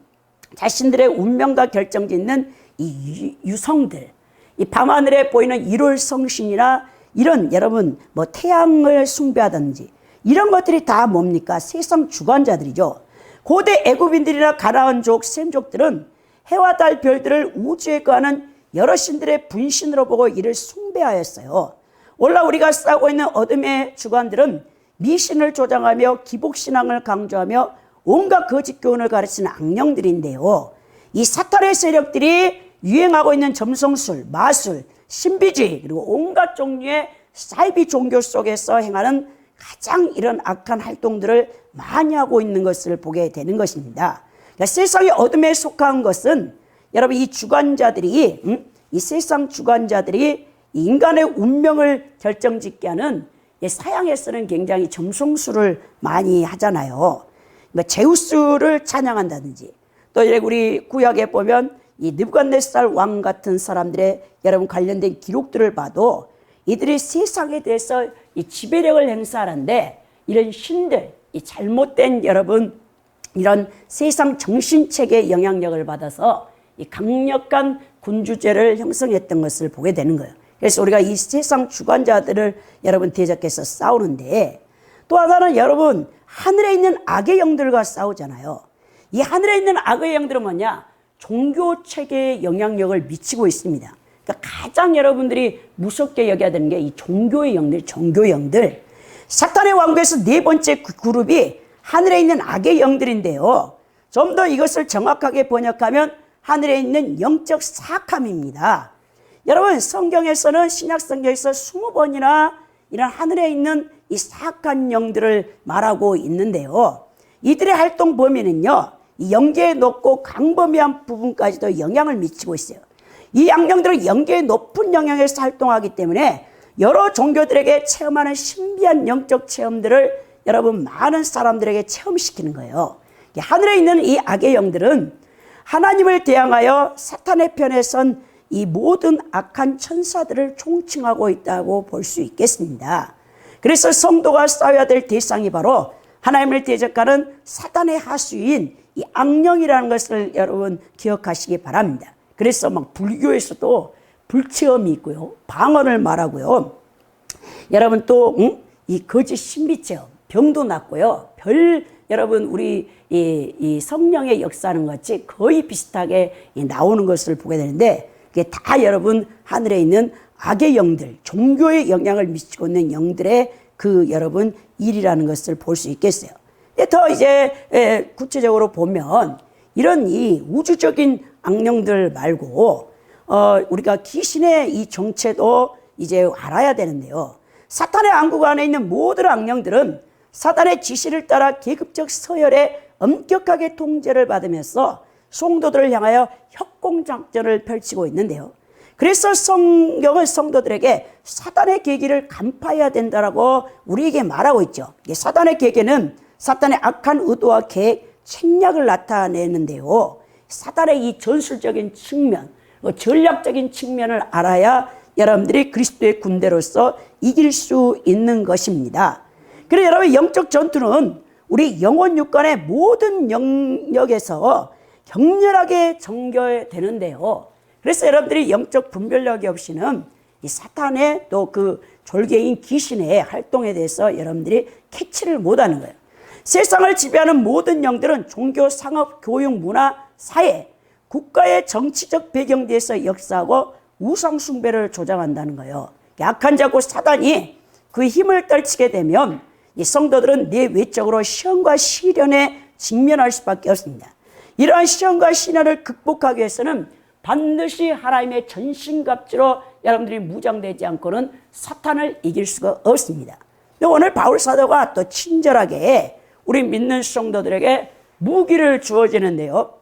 자신들의 운명과 결정짓는 이 유성들, 이 밤하늘에 보이는 일월성신이나 이런 여러분 뭐 태양을 숭배하든지 이런 것들이 다 뭡니까? 세상 주관자들이죠. 고대 애굽인들이나 가나안족, 셈족들은 해와 달, 별들을 우주에 거하는 여러 신들의 분신으로 보고 이를 숭배하였어요. 오늘 우리가 싸우고 있는 어둠의 주관들은 미신을 조장하며 기복신앙을 강조하며 온갖 거짓 교훈을 가르치는 악령들인데요. 이 사탄의 세력들이 유행하고 있는 점성술, 마술, 신비주의 그리고 온갖 종류의 사이비 종교 속에서 행하는 가장 이런 악한 활동들을 많이 하고 있는 것을 보게 되는 것입니다. 그러니까 세상의 어둠에 속한 것은 여러분 이 주관자들이 이 세상 주관자들이 인간의 운명을 결정짓게 하는 서양에서는 굉장히 점성술을 많이 하잖아요. 제우스를 찬양한다든지 또 우리 구약에 보면 이 느부갓네살 왕 같은 사람들의 여러분 관련된 기록들을 봐도 이들이 세상에 대해서 이 지배력을 행사하는데 이런 신들, 이 잘못된 여러분 이런 세상 정신체계의 영향력을 받아서 이 강력한 군주제를 형성했던 것을 보게 되는 거예요. 그래서 우리가 이 세상 주관자들을 여러분 대적해서 싸우는데 또 하나는 여러분 하늘에 있는 악의 영들과 싸우잖아요. 이 하늘에 있는 악의 영들은 뭐냐? 종교 체계에 영향력을 미치고 있습니다. 그러니까 가장 여러분들이 무섭게 여겨야 되는 게 이 종교의 영들, 종교의 영들. 사탄의 왕국에서 네 번째 그룹이 하늘에 있는 악의 영들인데요. 좀 더 이것을 정확하게 번역하면 하늘에 있는 영적 사악함입니다. 여러분 성경에서는 신약 성경에서 20번이나 이런 하늘에 있는 이 사악한 영들을 말하고 있는데요. 이들의 활동 범위는요. 이 영계에 높고 광범위한 부분까지도 영향을 미치고 있어요. 이 양령들은 영계의 높은 영역에서 활동하기 때문에 여러 종교들에게 체험하는 신비한 영적 체험들을 여러분 많은 사람들에게 체험시키는 거예요. 하늘에 있는 이 악의 영들은 하나님을 대항하여 사탄의 편에 선 이 모든 악한 천사들을 총칭하고 있다고 볼 수 있겠습니다. 그래서 성도가 싸워야 될 대상이 바로 하나님을 대적하는 사탄의 하수인 이 악령이라는 것을 여러분 기억하시기 바랍니다. 그래서 막 불교에서도 불체험이 있고요. 방언을 말하고요. 여러분 또 이 거짓 신비체험, 병도 낫고요. 여러분 우리 이 성령의 역사하는 것 같이 거의 비슷하게 나오는 것을 보게 되는데 이게 다 여러분 하늘에 있는 악의 영들, 종교에 영향을 미치고 있는 영들의 그 여러분 일이라는 것을 볼 수 있겠어요. 더 이제 구체적으로 보면 이런 이 우주적인 악령들 말고 우리가 귀신의 이 정체도 이제 알아야 되는데요. 사탄의 왕국 안에 있는 모든 악령들은 사탄의 지시를 따라 계급적 서열에 엄격하게 통제를 받으면서 성도들을 향하여 협공작전을 펼치고 있는데요. 그래서 성경은 성도들에게 사탄의 계기를 간파해야 된다라고 우리에게 말하고 있죠. 사탄의 계기는 사탄의 악한 의도와 계획, 책략을 나타내는데요. 사탄의 이 전술적인 측면, 전략적인 측면을 알아야 여러분들이 그리스도의 군대로서 이길 수 있는 것입니다. 그래서 여러분 영적 전투는 우리 영혼 육간의 모든 영역에서 격렬하게 전개되는데요. 그래서 여러분들이 영적 분별력이 없이는 이 사탄의 또 그 졸개인 귀신의 활동에 대해서 여러분들이 캐치를 못하는 거예요. 세상을 지배하는 모든 영들은 종교, 상업, 교육, 문화, 사회, 국가의 정치적 배경 뒤에서 역사하고 우상 숭배를 조장한다는 거예요. 약한 자고 사단이 그 힘을 떨치게 되면 이 성도들은 내외적으로 시험과 시련에 직면할 수밖에 없습니다. 이러한 시험과 시련을 극복하기 위해서는 반드시 하나님의 전신갑주로 여러분들이 무장되지 않고는 사탄을 이길 수가 없습니다. 오늘 바울 사도가 또 친절하게 우리 믿는 성도들에게 무기를 주어지는데요.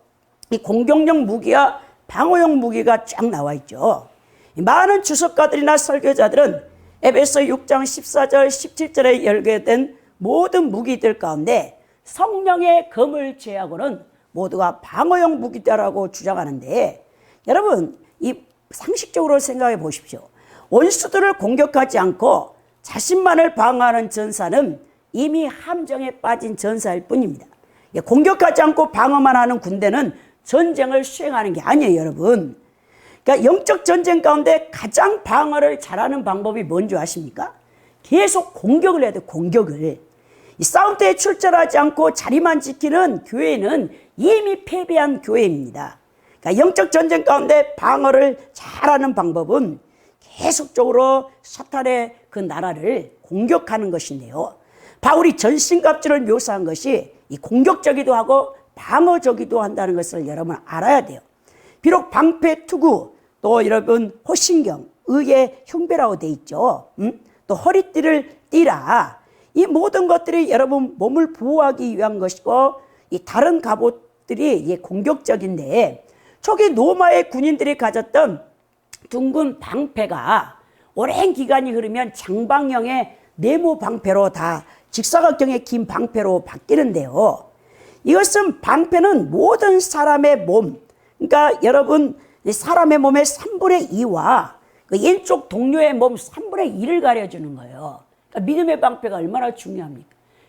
이 공격용 무기와 방어용 무기가 쫙 나와 있죠. 많은 주석가들이나 설교자들은 에베소 6장 14절 17절에 열거된 모든 무기들 가운데 성령의 검을 제하고는 모두가 방어용 무기다라고 주장하는데 여러분 이 상식적으로 생각해 보십시오. 원수들을 공격하지 않고 자신만을 방어하는 전사는 이미 함정에 빠진 전사일 뿐입니다. 공격하지 않고 방어만 하는 군대는 전쟁을 수행하는 게 아니에요, 여러분. 그러니까 영적 전쟁 가운데 가장 방어를 잘하는 방법이 뭔지 아십니까? 계속 공격을 해야 돼요, 공격을. 이 싸움터에 출전하지 않고 자리만 지키는 교회는 이미 패배한 교회입니다. 그러니까 영적 전쟁 가운데 방어를 잘하는 방법은 계속적으로 사탄의 그 나라를 공격하는 것인데요. 바울이 전신갑주를 묘사한 것이 이 공격적이기도 하고 방어적이기도 한다는 것을 여러분 알아야 돼요. 비록 방패, 투구, 또 여러분 호신경, 의의 흉배라고 돼 있죠. 또 허리띠를 띠라. 이 모든 것들이 여러분 몸을 보호하기 위한 것이고 이 다른 갑옷 목적들이 이게 공격적인데, 초기 로마의 군인들이 가졌던 둥근 방패가 오랜 기간이 흐르면 장방형의 네모 방패로 다 직사각형의 긴 방패로 바뀌는데요. 이것은 방패는 모든 사람의 몸, 그러니까 여러분 사람의 몸의 3분의 2와 그 왼쪽 동료의 몸 3분의 1을 가려주는 거예요. 그러니까 믿음의 방패가 얼마나 중요합니까?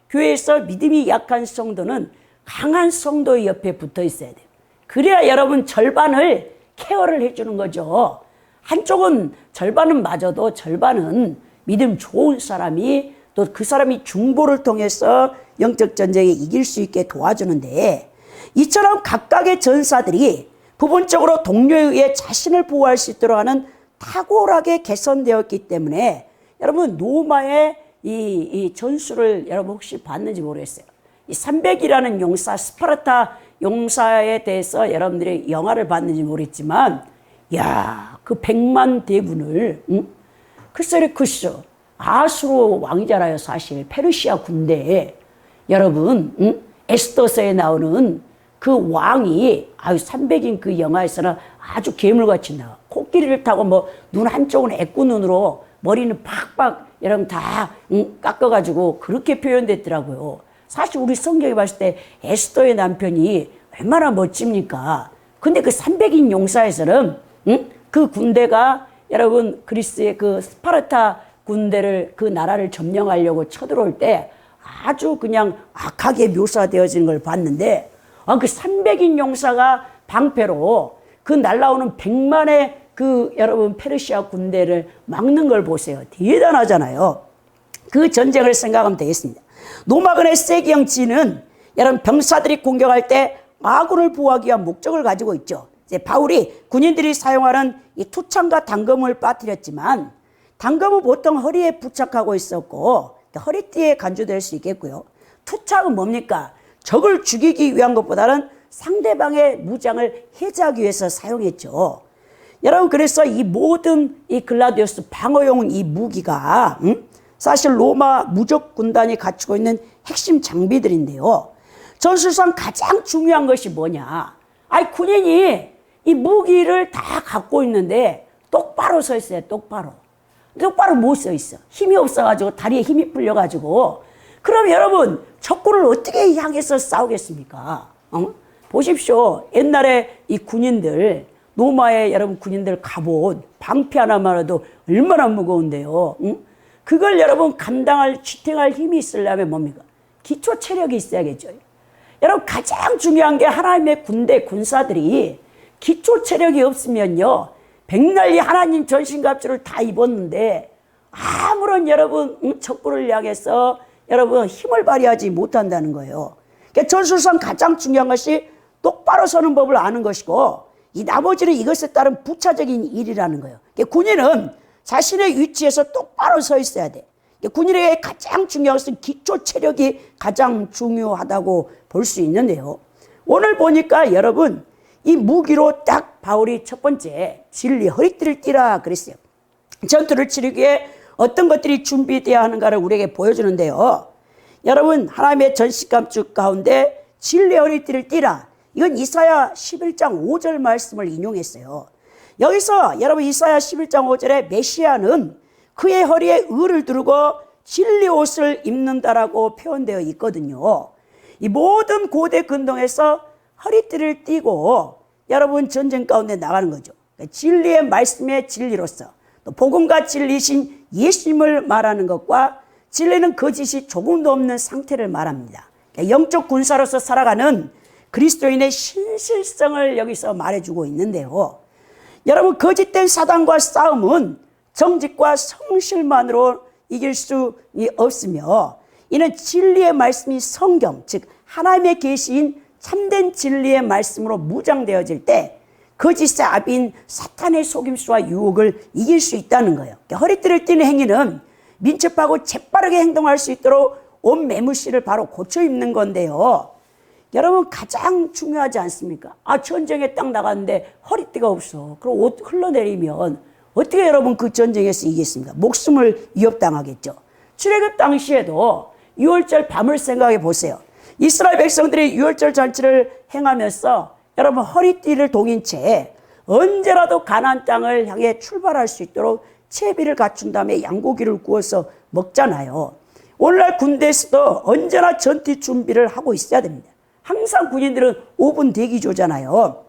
교회에서 믿음이 약한 성도는 강한 성도의 옆에 붙어 있어야 돼요. 그래야 여러분 절반을 케어를 해주는 거죠. 한쪽은 절반은 맞아도 절반은 믿음 좋은 사람이 또 그 사람이 중보를 통해서 영적 전쟁에 이길 수 있게 도와주는데, 이처럼 각각의 전사들이 부분적으로 동료에 의해 자신을 보호할 수 있도록 하는 탁월하게 개선되었기 때문에 여러분 로마의 이 전술을 여러분 혹시 봤는지 모르겠어요. 이 300이라는 용사, 스파르타 용사에 대해서 여러분들이 영화를 봤는지 모르겠지만, 야, 그 100만 대군을, 크세르쿠스, 아수르 왕이잖아요, 사실. 페르시아 군대에. 여러분, 에스더서에 나오는 그 왕이, 300인 그 영화에서는 아주 괴물같이 나와. 코끼리를 타고 뭐, 눈 한쪽은 애꾸눈으로, 머리는 팍팍, 여러분 다, 깎아가지고 그렇게 표현됐더라고요. 사실 우리 성경에 봤을 때 에스더의 남편이 얼마나 멋집니까? 근데 그 300인 용사에서는, 그 군대가 여러분 그리스의 그 스파르타 군대를, 그 나라를 점령하려고 쳐들어올 때 아주 그냥 악하게 묘사되어지는 걸 봤는데, 그 300인 용사가 방패로 그 날라오는 100만의 그 여러분 페르시아 군대를 막는 걸 보세요. 대단하잖아요. 그 전쟁을 생각하면 되겠습니다. 로마군의 세기형 진은 여러분 병사들이 공격할 때 아군을 보호하기 위한 목적을 가지고 있죠. 이제 바울이 군인들이 사용하는 이 투창과 단검을 빠뜨렸지만, 단검은 보통 허리에 부착하고 있었고 허리띠에 간주될 수 있겠고요. 투창은 뭡니까? 적을 죽이기 위한 것보다는 상대방의 무장을 해제하기 위해서 사용했죠. 여러분, 그래서 이 모든 이 글라디우스 방어용 이 무기가 사실 로마 무적 군단이 갖추고 있는 핵심 장비들인데요. 전술상 가장 중요한 것이 뭐냐? 군인이 이 무기를 다 갖고 있는데 똑바로 서 있어요. 똑바로 못 서 있어. 힘이 없어가지고 다리에 힘이 풀려가지고. 그럼 여러분 적군을 어떻게 향해서 싸우겠습니까? 보십시오. 옛날에 이 군인들, 로마의 여러분 군인들 갑옷 방패 하나만 해도 얼마나 무거운데요. 그걸 여러분 감당할, 지탱할 힘이 있으려면 뭡니까? 기초 체력이 있어야겠죠. 여러분 가장 중요한 게 하나님의 군대 군사들이 기초 체력이 없으면요, 백날리 하나님 전신갑주를 다 입었는데 아무런 여러분 적군을 향해서 여러분 힘을 발휘하지 못한다는 거예요. 그러니까 전술상 가장 중요한 것이 똑바로 서는 법을 아는 것이고, 이 나머지는 이것에 따른 부차적인 일이라는 거예요. 그러니까 군인은 자신의 위치에서 똑바로 서 있어야 돼. 그러니까 군인에게 가장 중요한 것은 기초 체력이 가장 중요하다고 볼 수 있는데요. 오늘 보니까 여러분 이 무기로 딱 바울이 첫 번째 진리, 허리띠를 띠라 그랬어요. 전투를 치르기 위해 어떤 것들이 준비되어야 하는가를 우리에게 보여주는데요. 여러분 하나님의 전신갑주 가운데 진리 허리띠를 띠라. 이건 이사야 11장 5절 말씀을 인용했어요. 여기서 여러분 이사야 11장 5절에 메시아는 그의 허리에 의를 두르고 진리 옷을 입는다라고 표현되어 있거든요. 이 모든 고대 근동에서 허리띠를 띠고 여러분 전쟁 가운데 나가는 거죠. 진리의 말씀의 진리로서 또 복음과 진리신 예수님을 말하는 것과 진리는 거짓이 조금도 없는 상태를 말합니다. 영적 군사로서 살아가는 그리스도인의 신실성을 여기서 말해주고 있는데요. 여러분 거짓된 사단과 싸움은 정직과 성실만으로 이길 수 없으며, 이는 진리의 말씀이 성경, 즉 하나님의 계시인 참된 진리의 말씀으로 무장되어질 때 거짓의 압인 사탄의 속임수와 유혹을 이길 수 있다는 거예요. 허리띠를 띠는 행위는 민첩하고 재빠르게 행동할 수 있도록 옷 매무씨를 바로 고쳐 입는 건데요. 여러분 가장 중요하지 않습니까? 전쟁에 딱 나갔는데 허리띠가 없어. 그럼 옷 흘러내리면 어떻게 여러분 그 전쟁에서 이기겠습니까? 목숨을 위협당하겠죠. 출애굽 당시에도 6월절 밤을 생각해 보세요. 이스라엘 백성들이 유월절 잔치를 행하면서 여러분 허리띠를 동인 채 언제라도 가나안 땅을 향해 출발할 수 있도록 채비를 갖춘 다음에 양고기를 구워서 먹잖아요. 오늘날 군대에서도 언제나 전투 준비를 하고 있어야 됩니다. 항상 군인들은 5분 대기조잖아요.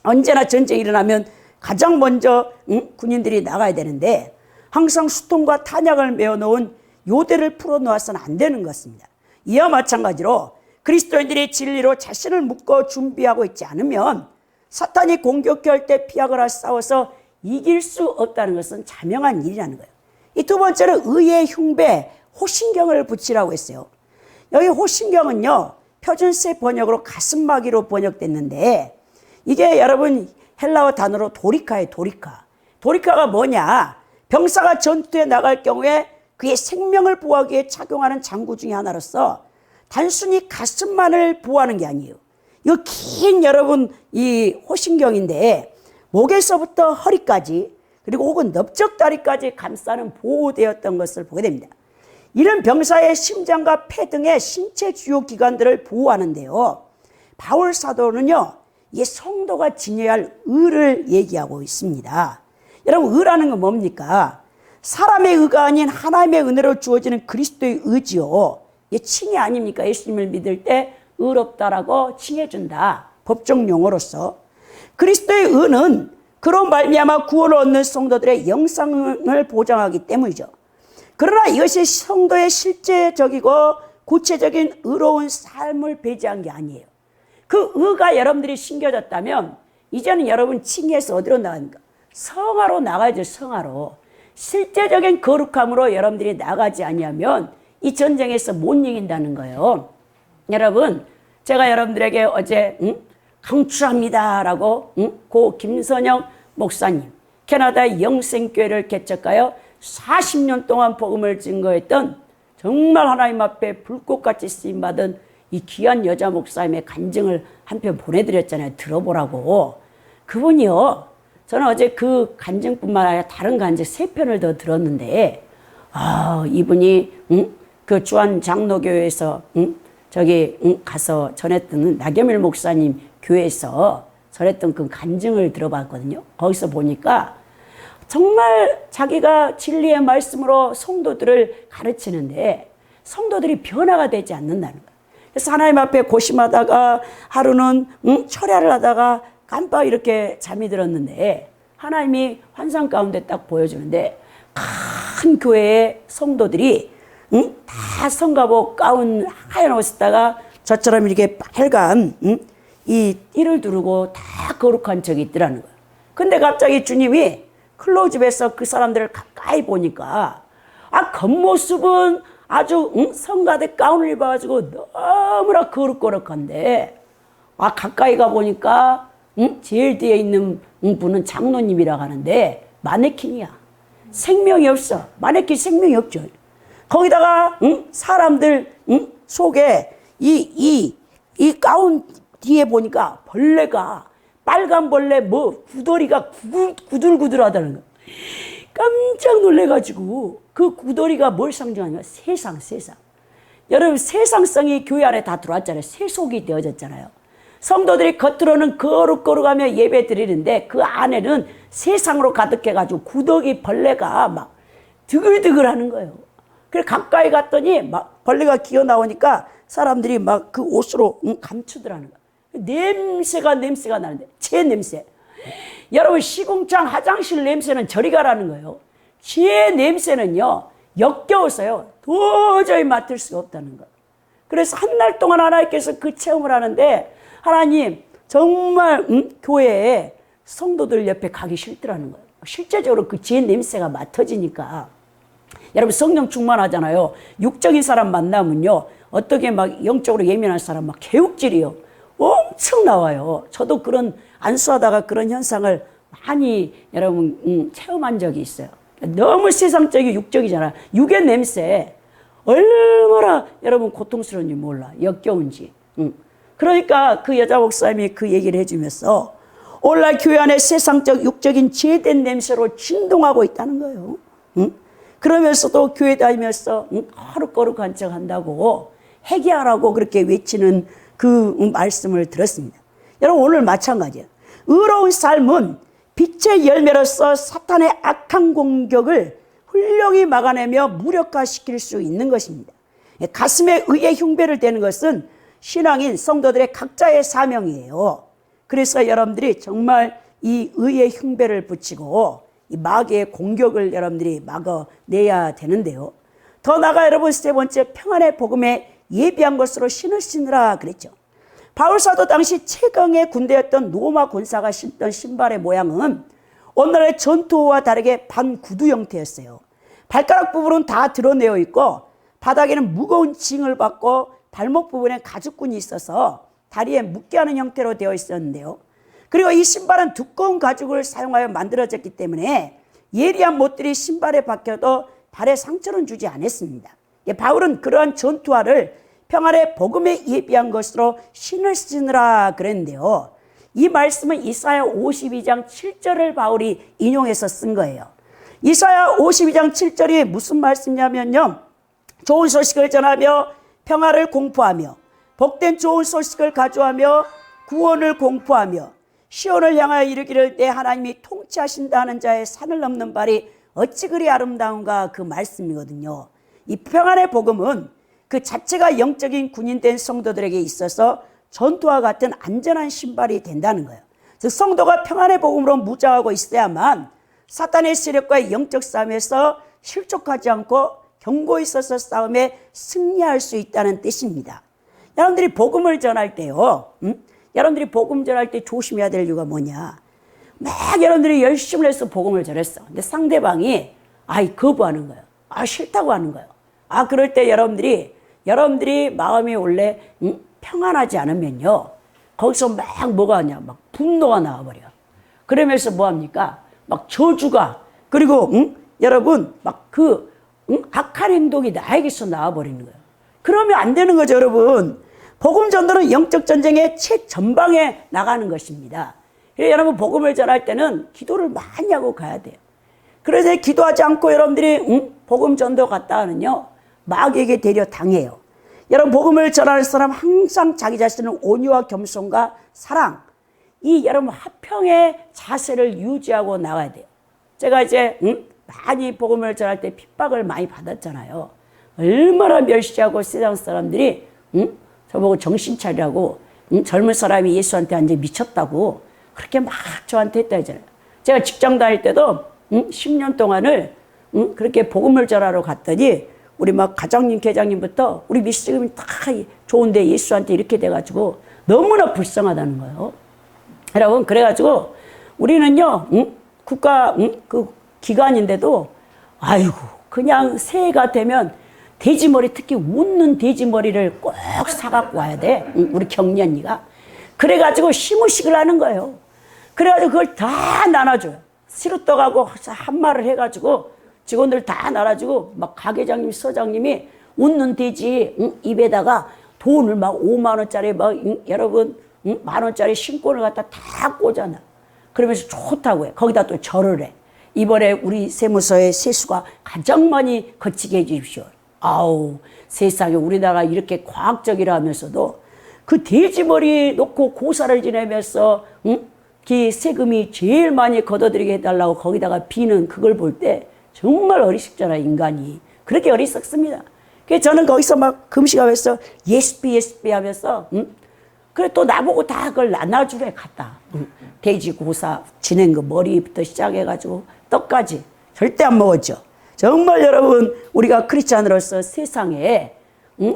언제나 전쟁이 일어나면 가장 먼저 군인들이 나가야 되는데 항상 수통과 탄약을 메어놓은 요대를 풀어놓아서는 안 되는 것입니다. 이와 마찬가지로 그리스도인들이 진리로 자신을 묶어 준비하고 있지 않으면 사탄이 공격할 때 피하거나 싸워서 이길 수 없다는 것은 자명한 일이라는 거예요. 이 두 번째는 의의 흉배, 호신경을 붙이라고 했어요. 여기 호신경은요, 표준세 번역으로 가슴막이로 번역됐는데 이게 여러분 헬라어 단어로 도리카예요. 도리카가 뭐냐? 병사가 전투에 나갈 경우에 그의 생명을 보호하기 위해 착용하는 장구 중에 하나로서 단순히 가슴만을 보호하는 게 아니에요. 이거 긴 여러분 이 호신경인데 목에서부터 허리까지 그리고 혹은 넓적다리까지 감싸는 보호되었던 것을 보게 됩니다. 이런 병사의 심장과 폐 등의 신체 주요 기관들을 보호하는데요. 바울 사도는요, 이게 성도가 지녀야 할 의를 얘기하고 있습니다. 여러분, 의라는 건 뭡니까? 사람의 의가 아닌 하나님의 은혜로 주어지는 그리스도의 의지요. 이게 칭의 아닙니까? 예수님을 믿을 때 의롭다라고 칭해준다. 법정 용어로서. 그리스도의 의는 그로 말미암아 구원을 얻는 성도들의 영상을 보장하기 때문이죠. 그러나 이것이 성도의 실제적이고 구체적인 의로운 삶을 배제한 게 아니에요. 그 의가 여러분들이 심겨졌다면 이제는 여러분 칭의에서 어디로 나갑니까? 성화로 나가야죠. 성화로. 실제적인 거룩함으로 여러분들이 나가지 아니하면 이 전쟁에서 못 이긴다는 거예요. 여러분, 제가 여러분들에게 어제 강추합니다라고 고 김선영 목사님 캐나다의 영생교회를 개척하여 40년 동안 복음을 증거했던 정말 하나님 앞에 불꽃같이 쓰임받은 이 귀한 여자 목사님의 간증을 한 편 보내드렸잖아요. 들어보라고. 그분이요, 저는 어제 그 간증뿐만 아니라 다른 간증 3편을 더 들었는데 이분이 그 주한 장로교회에서 가서 전했던 나겸일 목사님 교회에서 전했던 그 간증을 들어봤거든요. 거기서 보니까 정말 자기가 진리의 말씀으로 성도들을 가르치는데 성도들이 변화가 되지 않는다는 거예요. 그래서 하나님 앞에 고심하다가 하루는 철야를 하다가 깜빡 이렇게 잠이 들었는데 하나님이 환상 가운데 딱 보여주는데 큰 교회의 성도들이 다 성가복 가운 하얀 옷 입다가 저처럼 이렇게 빨간 이 띠를 두르고 다 거룩한 적이 있더라는 거예요. 근데 갑자기 주님이 클로즈업에서 그 사람들을 가까이 보니까 겉모습은 아주 성가대 가운을 입어가지고 너무나 거룩거룩한데 가까이 가보니까 제일 뒤에 있는 분은 장로님이라고 하는데 마네킹이야. 생명이 없어. 마네킹 생명이 없죠. 거기다가 사람들 속에 이 가운 뒤에 보니까 벌레가 빨간 벌레 구더리가 구들구들하다는 거. 깜짝 놀래가지고 그 구더리가 뭘 상징하냐면 세상. 여러분 세상성이 교회 안에 다 들어왔잖아요. 세속이 되어졌잖아요. 성도들이 겉으로는 거룩거룩하며 예배 드리는데 그 안에는 세상으로 가득해가지고 구더기 벌레가 막 드글드글하는 거예요. 그래 가까이 갔더니 막 벌레가 기어 나오니까 사람들이 막 그 옷으로 감추더라는 거예요. 냄새가 나는데 제 냄새. 여러분 시궁창 화장실 냄새는 저리 가라는 거예요. 제 냄새는요 역겨워서요 도저히 맡을 수가 없다는 거예요. 그래서 한 달 동안 하나님께서 그 체험을 하는데 하나님 정말 교회에 성도들 옆에 가기 싫더라는 거예요. 실제적으로 그 제 냄새가 맡아지니까. 여러분 성령 충만하잖아요. 육적인 사람 만나면요 어떻게 막 영적으로 예민한 사람 막 개욱질이요 엄청 나와요. 저도 그런 안수하다가 그런 현상을 많이 여러분 체험한 적이 있어요. 너무 세상적이고 육적이잖아. 육의 냄새 얼마나 여러분 고통스러운지 몰라. 역겨운지. 그러니까 그 여자 목사님이 그 얘기를 해주면서 오늘날 교회 안에 세상적 육적인 죄된 냄새로 진동하고 있다는 거예요. 그러면서도 교회 다니면서 거룩거룩한 척 한다고 회개하라고 그렇게 외치는 그 말씀을 들었습니다. 여러분, 오늘 마찬가지예요. 의로운 삶은 빛의 열매로서 사탄의 악한 공격을 훌륭히 막아내며 무력화시킬 수 있는 것입니다. 가슴에 의의 흉배를 대는 것은 신앙인 성도들의 각자의 사명이에요. 그래서 여러분들이 정말 이 의의 흉배를 붙이고 이 마귀의 공격을 여러분들이 막아내야 되는데요. 더 나아가 여러분, 세 번째, 평안의 복음에 예비한 것으로 신을 신으라 그랬죠. 바울사도 당시 최강의 군대였던 로마 군사가 신던 신발의 모양은 오늘날의 전투화와 다르게 반구두 형태였어요. 발가락 부분은 다 드러내어 있고 바닥에는 무거운 징을 받고 발목 부분에 가죽끈이 있어서 다리에 묶게 하는 형태로 되어 있었는데요. 그리고 이 신발은 두꺼운 가죽을 사용하여 만들어졌기 때문에 예리한 못들이 신발에 박혀도 발에 상처는 주지 않았습니다. 바울은 그러한 전투화를 평안의 복음에 예비한 것으로 신을 신으라 그랬는데요. 이 말씀은 이사야 52장 7절을 바울이 인용해서 쓴 거예요. 이사야 52장 7절이 무슨 말씀이냐면요, 좋은 소식을 전하며 평화를 공포하며 복된 좋은 소식을 가져하며 구원을 공포하며 시온을 향하여 이르기를 내 하나님이 통치하신다는 자의 산을 넘는 발이 어찌 그리 아름다운가, 그 말씀이거든요. 이 평안의 복음은 그 자체가 영적인 군인된 성도들에게 있어서 전투와 같은 안전한 신발이 된다는 거예요. 즉 성도가 평안의 복음으로 무장하고 있어야만 사탄의 세력과의 영적 싸움에서 실족하지 않고 경고에 있어서 싸움에 승리할 수 있다는 뜻입니다. 여러분들이 복음을 전할 때요, 여러분들이 복음 전할 때 조심해야 될 이유가 뭐냐, 막 여러분들이 열심히 해서 복음을 전했어. 근데 상대방이 거부하는 거예요. 싫다고 하는 거예요. 그럴 때 여러분들이 마음이 원래 평안하지 않으면요, 거기서 막 뭐가 하냐, 막 분노가 나와버려. 그러면서 뭐합니까? 막 저주가, 그리고 여러분 막 악한 행동이 나에게서 나와버리는 거예요. 그러면 안 되는 거죠, 여러분. 복음 전도는 영적 전쟁의 최전방에 나가는 것입니다. 그래서 여러분, 복음을 전할 때는 기도를 많이 하고 가야 돼요. 그래서 기도하지 않고 여러분들이 복음 전도 갔다 하면요, 마귀에게 되려 당해요. 여러분, 복음을 전하는 사람 항상 자기 자신은 온유와 겸손과 사랑, 이 여러분 화평의 자세를 유지하고 나가야 돼요. 제가 이제 많이 복음을 전할 때 핍박을 많이 받았잖아요. 얼마나 멸시하고 세상 사람들이 저보고 정신 차리라고, 젊은 사람이 예수한테 완전히 미쳤다고 그렇게 막 저한테 했다 했잖아요. 제가 직장 다닐 때도 10년 동안을 그렇게 복음을 전하러 갔더니 우리 막 과장님, 계장님부터 우리 미스님이 다 좋은데 예수한테 이렇게 돼가지고 너무나 불쌍하다는 거예요. 여러분, 그래가지고 우리는요, 국가 그 기관인데도 그냥 새해가 되면 돼지머리, 특히 웃는 돼지머리를 꼭 사갖고 와야 돼, 우리 경리 언니가. 그래가지고 시무식을 하는 거예요. 그래가지고 그걸 다 나눠줘요. 시루떡하고 한 말을 해가지고 직원들 다 나눠주고, 막 가게장님, 서장님이 웃는 돼지 입에다가 돈을 막 5만 원짜리 막 여러분 만 원짜리 신권을 갖다 다 꽂아놔. 그러면서 좋다고 해. 거기다 또 절을 해. 이번에 우리 세무서의 세수가 가장 많이 거치게 해주십시오. 세상에 우리나라 이렇게 과학적이라 하면서도 그 돼지머리 놓고 고사를 지내면서 그 세금이 제일 많이 걷어들이게 해달라고 거기다가 비는 그걸 볼 때 정말 어리석잖아요, 인간이. 그렇게 어리석습니다. 그래서 저는 거기서 막 금식하면서 예스피 하면서 그래 또 나보고 다 그걸 나눠주래 갔다. 돼지 고사 지낸 거 머리부터 시작해가지고 떡까지 절대 안 먹었죠. 정말 여러분, 우리가 크리스찬으로서 세상에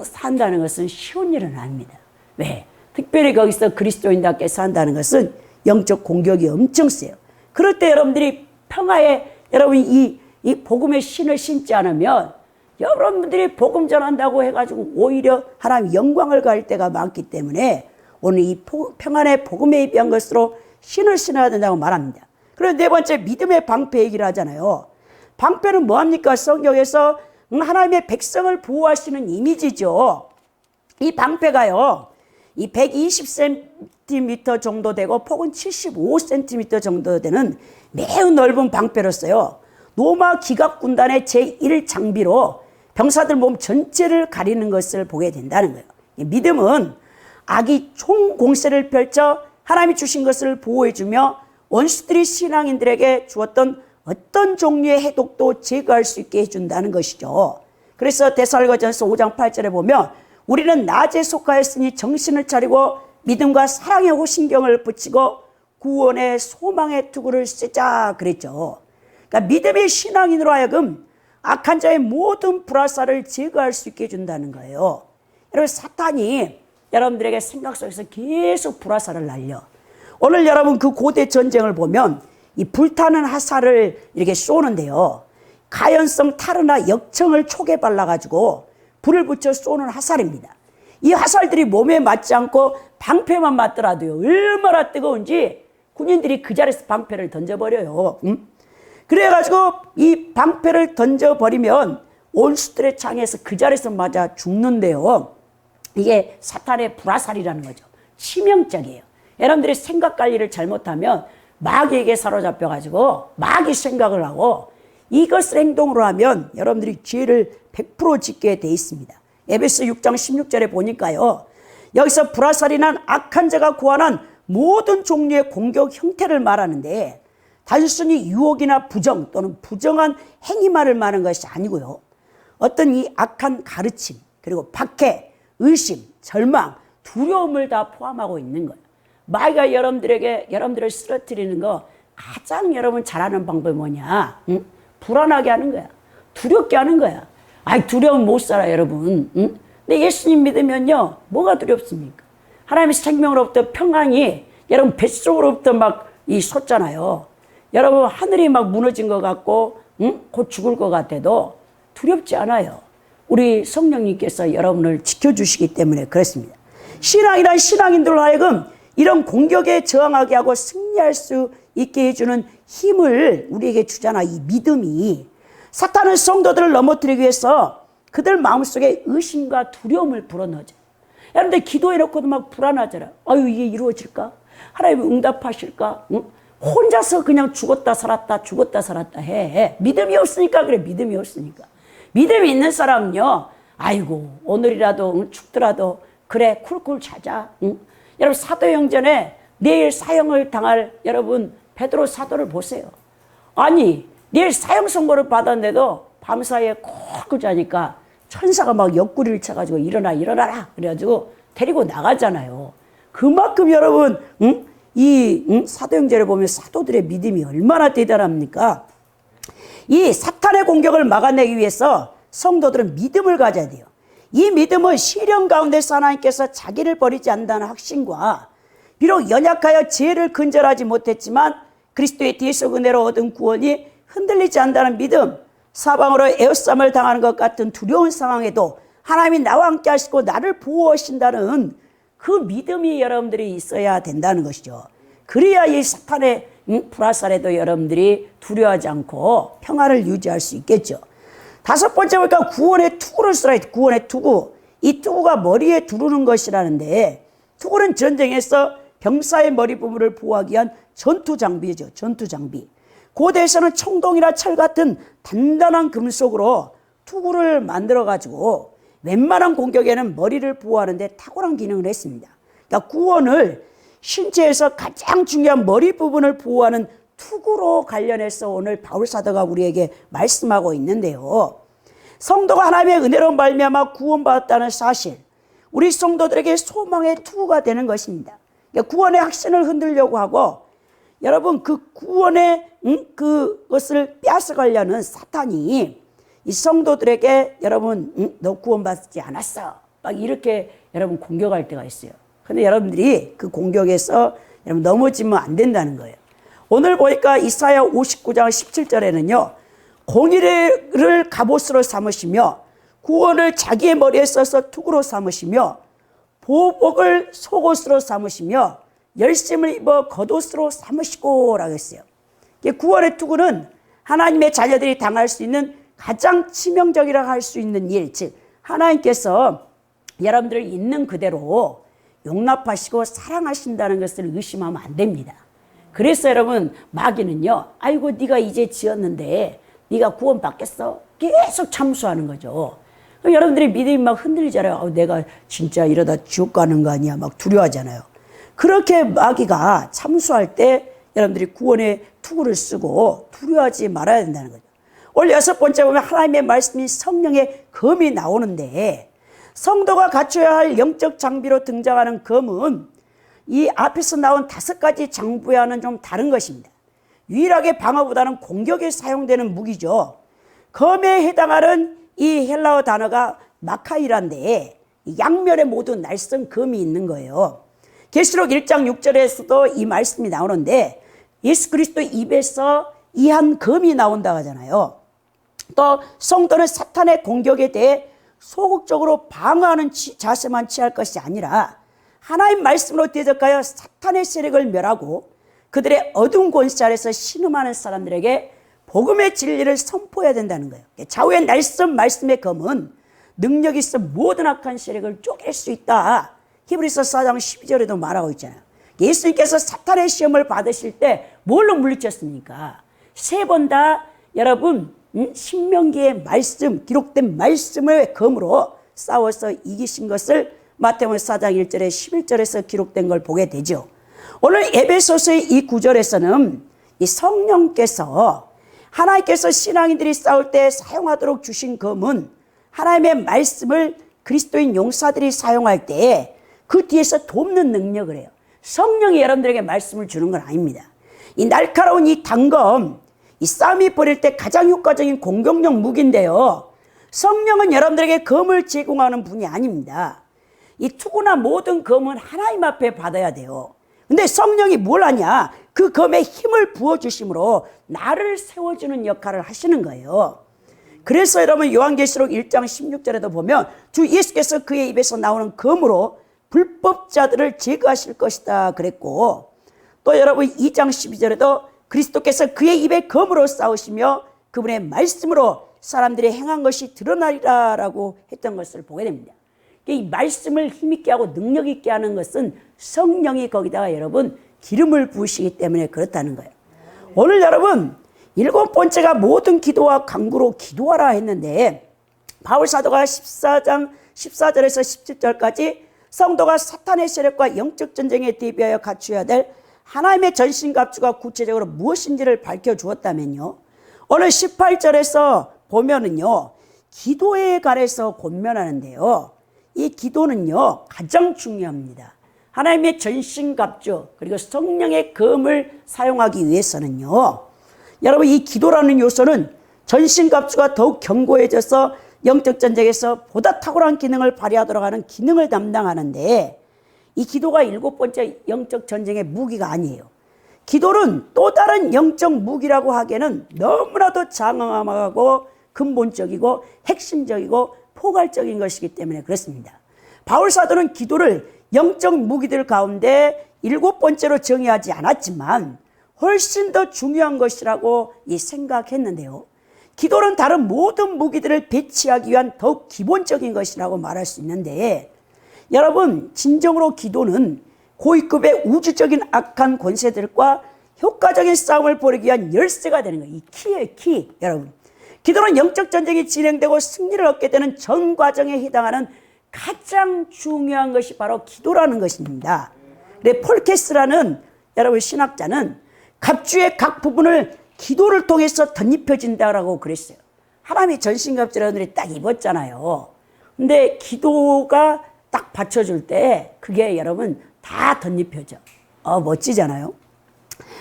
산다는 것은 쉬운 일은 아닙니다. 왜? 특별히 거기서 그리스도인답게 산다는 것은 영적 공격이 엄청 세요. 그럴 때 여러분들이 평화에 여러분 이 복음의 신을 신지 않으면 여러분들이 복음 전한다고 해가지고 오히려 하나님 영광을 가할 때가 많기 때문에 오늘 이 평안의 복음에 비한 것으로 신을 신어야 된다고 말합니다. 그리고 네 번째, 믿음의 방패 얘기를 하잖아요. 방패는 뭐합니까? 성경에서 하나님의 백성을 보호하시는 이미지죠. 이 방패가요, 이 120cm 정도 되고 폭은 75cm 정도 되는 매우 넓은 방패로서요, 로마 기갑군단의 제1장비로 병사들 몸 전체를 가리는 것을 보게 된다는 거예요. 믿음은 악이 총공세를 펼쳐 하나님이 주신 것을 보호해주며 원수들이 신앙인들에게 주었던 어떤 종류의 해독도 제거할 수 있게 해준다는 것이죠. 그래서 데살로니가전서 5장 8절에 보면 우리는 낮에 속하였으니 정신을 차리고 믿음과 사랑의 호신경을 붙이고 구원의 소망의 투구를 쓰자 그랬죠. 그러니까 믿음의 신앙인으로 하여금 악한 자의 모든 불화살을 제거할 수 있게 해준다는 거예요. 여러분, 사탄이 여러분들에게 생각 속에서 계속 불화살을 날려. 오늘 여러분 그 고대 전쟁을 보면 이 불타는 화살을 이렇게 쏘는데요. 가연성 타르나 역청을 촉에 발라가지고 불을 붙여 쏘는 화살입니다. 이 화살들이 몸에 맞지 않고 방패만 맞더라도요, 얼마나 뜨거운지 군인들이 그 자리에서 방패를 던져버려요. 그래가지고 이 방패를 던져버리면 원수들의 창에서 그 자리에서 맞아 죽는데요. 이게 사탄의 불화살이라는 거죠. 치명적이에요. 여러분들이 생각 관리를 잘못하면 마귀에게 사로잡혀가지고 마귀 생각을 하고 이것을 행동으로 하면 여러분들이 죄를 100% 짓게 돼 있습니다. 에베소 6장 16절에 보니까요. 여기서 불화살이 난 악한 자가 고안한 모든 종류의 공격 형태를 말하는데 단순히 유혹이나 부정 또는 부정한 행위만을 말하는 것이 아니고요. 어떤 이 악한 가르침, 그리고 박해, 의심, 절망, 두려움을 다 포함하고 있는 거예요. 마귀가 여러분들을 쓰러뜨리는 거 가장 여러분 잘하는 방법이 뭐냐? 응? 불안하게 하는 거야. 두렵게 하는 거야. 아이, 두려움 못 살아, 여러분. 응? 근데 예수님 믿으면요, 뭐가 두렵습니까? 하나님의 생명으로부터 평강이 여러분 뱃속으로부터 막 솟잖아요. 여러분 하늘이 막 무너진 것 같고, 응? 곧 죽을 것 같아도 두렵지 않아요. 우리 성령님께서 여러분을 지켜주시기 때문에 그렇습니다. 신앙이란 신앙인들로 하여금 이런 공격에 저항하게 하고 승리할 수 있게 해주는 힘을 우리에게 주잖아. 이 믿음이. 사탄은 성도들을 넘어뜨리기 위해서 그들 마음속에 의심과 두려움을 불어넣어줘. 여러분들 기도해놓고도 막 불안하잖아. 아유, 이게 이루어질까? 하나님이 응답하실까? 응? 혼자서 그냥 죽었다 살았다 해. 믿음이 없으니까 그래. 믿음이 없으니까. 믿음이 있는 사람은요, 아이고 오늘이라도 죽더라도 그래 쿨쿨 자자. 응? 여러분 사도행전에 내일 사형을 당할 여러분 베드로 사도를 보세요. 아니 내일 사형 선고를 받았는데도 밤사이에 콕 자니까 천사가 막 옆구리를 쳐가지고 일어나라 그래가지고 데리고 나가잖아요. 그만큼 여러분 사도행전에 보면 사도들의 믿음이 얼마나 대단합니까? 이 사탄의 공격을 막아내기 위해서 성도들은 믿음을 가져야 돼요. 이 믿음은 시련 가운데서 하나님께서 자기를 버리지 않는다는 확신과 비록 연약하여 죄를 근절하지 못했지만 그리스도의 대속 은혜로 얻은 구원이 흔들리지 않는다는 믿음, 사방으로 에워싸움을 당하는 것 같은 두려운 상황에도 하나님이 나와 함께 하시고 나를 보호하신다는 그 믿음이 여러분들이 있어야 된다는 것이죠. 그래야 이 사탄의 불화살에도 여러분들이 두려워하지 않고 평화를 유지할 수 있겠죠. 다섯 번째 보니까 구원의 투구를 쓰라 했죠. 구원의 투구. 이 투구가 머리에 두르는 것이라는데, 투구는 전쟁에서 병사의 머리 부분을 보호하기 위한 전투 장비죠. 전투 장비. 고대에서는 청동이나 철 같은 단단한 금속으로 투구를 만들어 가지고 웬만한 공격에는 머리를 보호하는 데 탁월한 기능을 했습니다. 그러니까 구원을 신체에서 가장 중요한 머리 부분을 보호하는 투구로 관련해서 오늘 바울 사도가 우리에게 말씀하고 있는데요. 성도가 하나님의 은혜로 말미암아 구원받았다는 사실, 우리 성도들에게 소망의 투구가 되는 것입니다. 그러니까 구원의 확신을 흔들려고 하고, 여러분 그 구원의 그것을 빼앗아가려는 사탄이 이 성도들에게 여러분 너 구원받지 않았어 막 이렇게 여러분 공격할 때가 있어요. 근데 여러분들이 그 공격에서 여러분 넘어지면 안 된다는 거예요. 오늘 보니까 이사야 59장 17절에는요. 공의를 갑옷으로 삼으시며 구원을 자기의 머리에 써서 투구로 삼으시며 보복을 속옷으로 삼으시며 열심을 입어 겉옷으로 삼으시고 라고 했어요. 구원의 투구는 하나님의 자녀들이 당할 수 있는 가장 치명적이라고 할 수 있는 일, 즉 하나님께서 여러분들을 있는 그대로 용납하시고 사랑하신다는 것을 의심하면 안 됩니다. 그래서 여러분 마귀는요, 아이고 네가 이제 지었는데 네가 구원 받겠어? 계속 참수하는 거죠. 여러분들의 믿음이 막 흔들리잖아요. 내가 진짜 이러다 지옥 가는 거 아니야? 막 두려워하잖아요. 그렇게 마귀가 참수할 때 여러분들이 구원의 투구를 쓰고 두려워하지 말아야 된다는 거죠. 오늘 6번째 보면 하나님의 말씀이 성령의 검이 나오는데, 성도가 갖춰야 할 영적 장비로 등장하는 검은 이 앞에서 나온 5가지 장부와는 좀 다른 것입니다. 유일하게 방어보다는 공격에 사용되는 무기죠. 검에 해당하는 이 헬라어 단어가 마카이란데, 양면에 모두 날선 검이 있는 거예요. 계시록 1장 6절에서도 이 말씀이 나오는데, 예수 그리스도 입에서 이 한 검이 나온다고 하잖아요. 또 성도는 사탄의 공격에 대해 소극적으로 방어하는 자세만 취할 것이 아니라 하나님 말씀으로 대적하여 사탄의 세력을 멸하고 그들의 어두운 권세 아래서 신음하는 사람들에게 복음의 진리를 선포해야 된다는 거예요. 좌우의 날선 말씀의 검은 능력이 있어 모든 악한 세력을 쪼갤 수 있다. 히브리서 4장 12절에도 말하고 있잖아요. 예수님께서 사탄의 시험을 받으실 때 뭘로 물리쳤습니까? 3번 다 여러분 신명기의 말씀, 기록된 말씀을 검으로 싸워서 이기신 것을 마태복음 4장 1절에 11절에서 기록된 걸 보게 되죠. 오늘 에베소서의 이 구절에서는 이 성령께서 하나님께서 신앙인들이 싸울 때 사용하도록 주신 검은 하나님의 말씀을 그리스도인 용사들이 사용할 때 그 뒤에서 돕는 능력을 해요. 성령이 여러분들에게 말씀을 주는 건 아닙니다. 이 날카로운 이 단검, 이 싸움이 벌일 때 가장 효과적인 공격용 무기인데요. 성령은 여러분들에게 검을 제공하는 분이 아닙니다. 이 투구나 모든 검은 하나님 앞에 받아야 돼요. 근데 성령이 뭘 하냐? 그 검에 힘을 부어주심으로 나를 세워주는 역할을 하시는 거예요. 그래서 여러분 요한계시록 1장 16절에도 보면 주 예수께서 그의 입에서 나오는 검으로 불법자들을 제거하실 것이다 그랬고, 또 여러분 2장 12절에도 그리스도께서 그의 입에 검으로 싸우시며 그분의 말씀으로 사람들이 행한 것이 드러나리라 라고 했던 것을 보게 됩니다. 이 말씀을 힘있게 하고 능력 있게 하는 것은 성령이 거기다가 여러분 기름을 부으시기 때문에 그렇다는 거예요. 오늘 여러분 7번째가 모든 기도와 간구로 기도하라 했는데, 바울 사도가 14장 14절에서 17절까지 성도가 사탄의 세력과 영적 전쟁에 대비하여 갖추어야 될 하나님의 전신갑주가 구체적으로 무엇인지를 밝혀주었다면요, 오늘 18절에서 보면은요 기도에 관해서 권면하는데요, 이 기도는요 가장 중요합니다. 하나님의 전신갑주 그리고 성령의 검을 사용하기 위해서는요, 여러분 이 기도라는 요소는 전신갑주가 더욱 견고해져서 영적 전쟁에서 보다 탁월한 기능을 발휘하도록 하는 기능을 담당하는데, 이 기도가 7번째 영적 전쟁의 무기가 아니에요. 기도는 또 다른 영적 무기라고 하기에는 너무나도 장엄하고 근본적이고 핵심적이고 포괄적인 것이기 때문에 그렇습니다. 바울 사도는 기도를 영적 무기들 가운데 7번째로 정의하지 않았지만 훨씬 더 중요한 것이라고 생각했는데요, 기도는 다른 모든 무기들을 배치하기 위한 더욱 기본적인 것이라고 말할 수 있는데, 여러분 진정으로 기도는 고위급의 우주적인 악한 권세들과 효과적인 싸움을 벌이기 위한 열쇠가 되는 거예요. 이 키예요, 키. 여러분 기도는 영적 전쟁이 진행되고 승리를 얻게 되는 전 과정에 해당하는 가장 중요한 것이 바로 기도라는 것입니다. 근데 폴케스라는 여러분 신학자는 갑주의 각 부분을 기도를 통해서 덧입혀진다라고 그랬어요. 하나님이 전신갑주를 딱 입었잖아요. 근데 기도가 딱 받쳐줄 때 그게 여러분 다 덧입혀져. 멋지잖아요.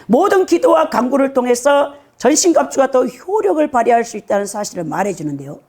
모든 기도와 간구를 통해서 전신갑주가 더 효력을 발휘할 수 있다는 사실을 말해주는데요,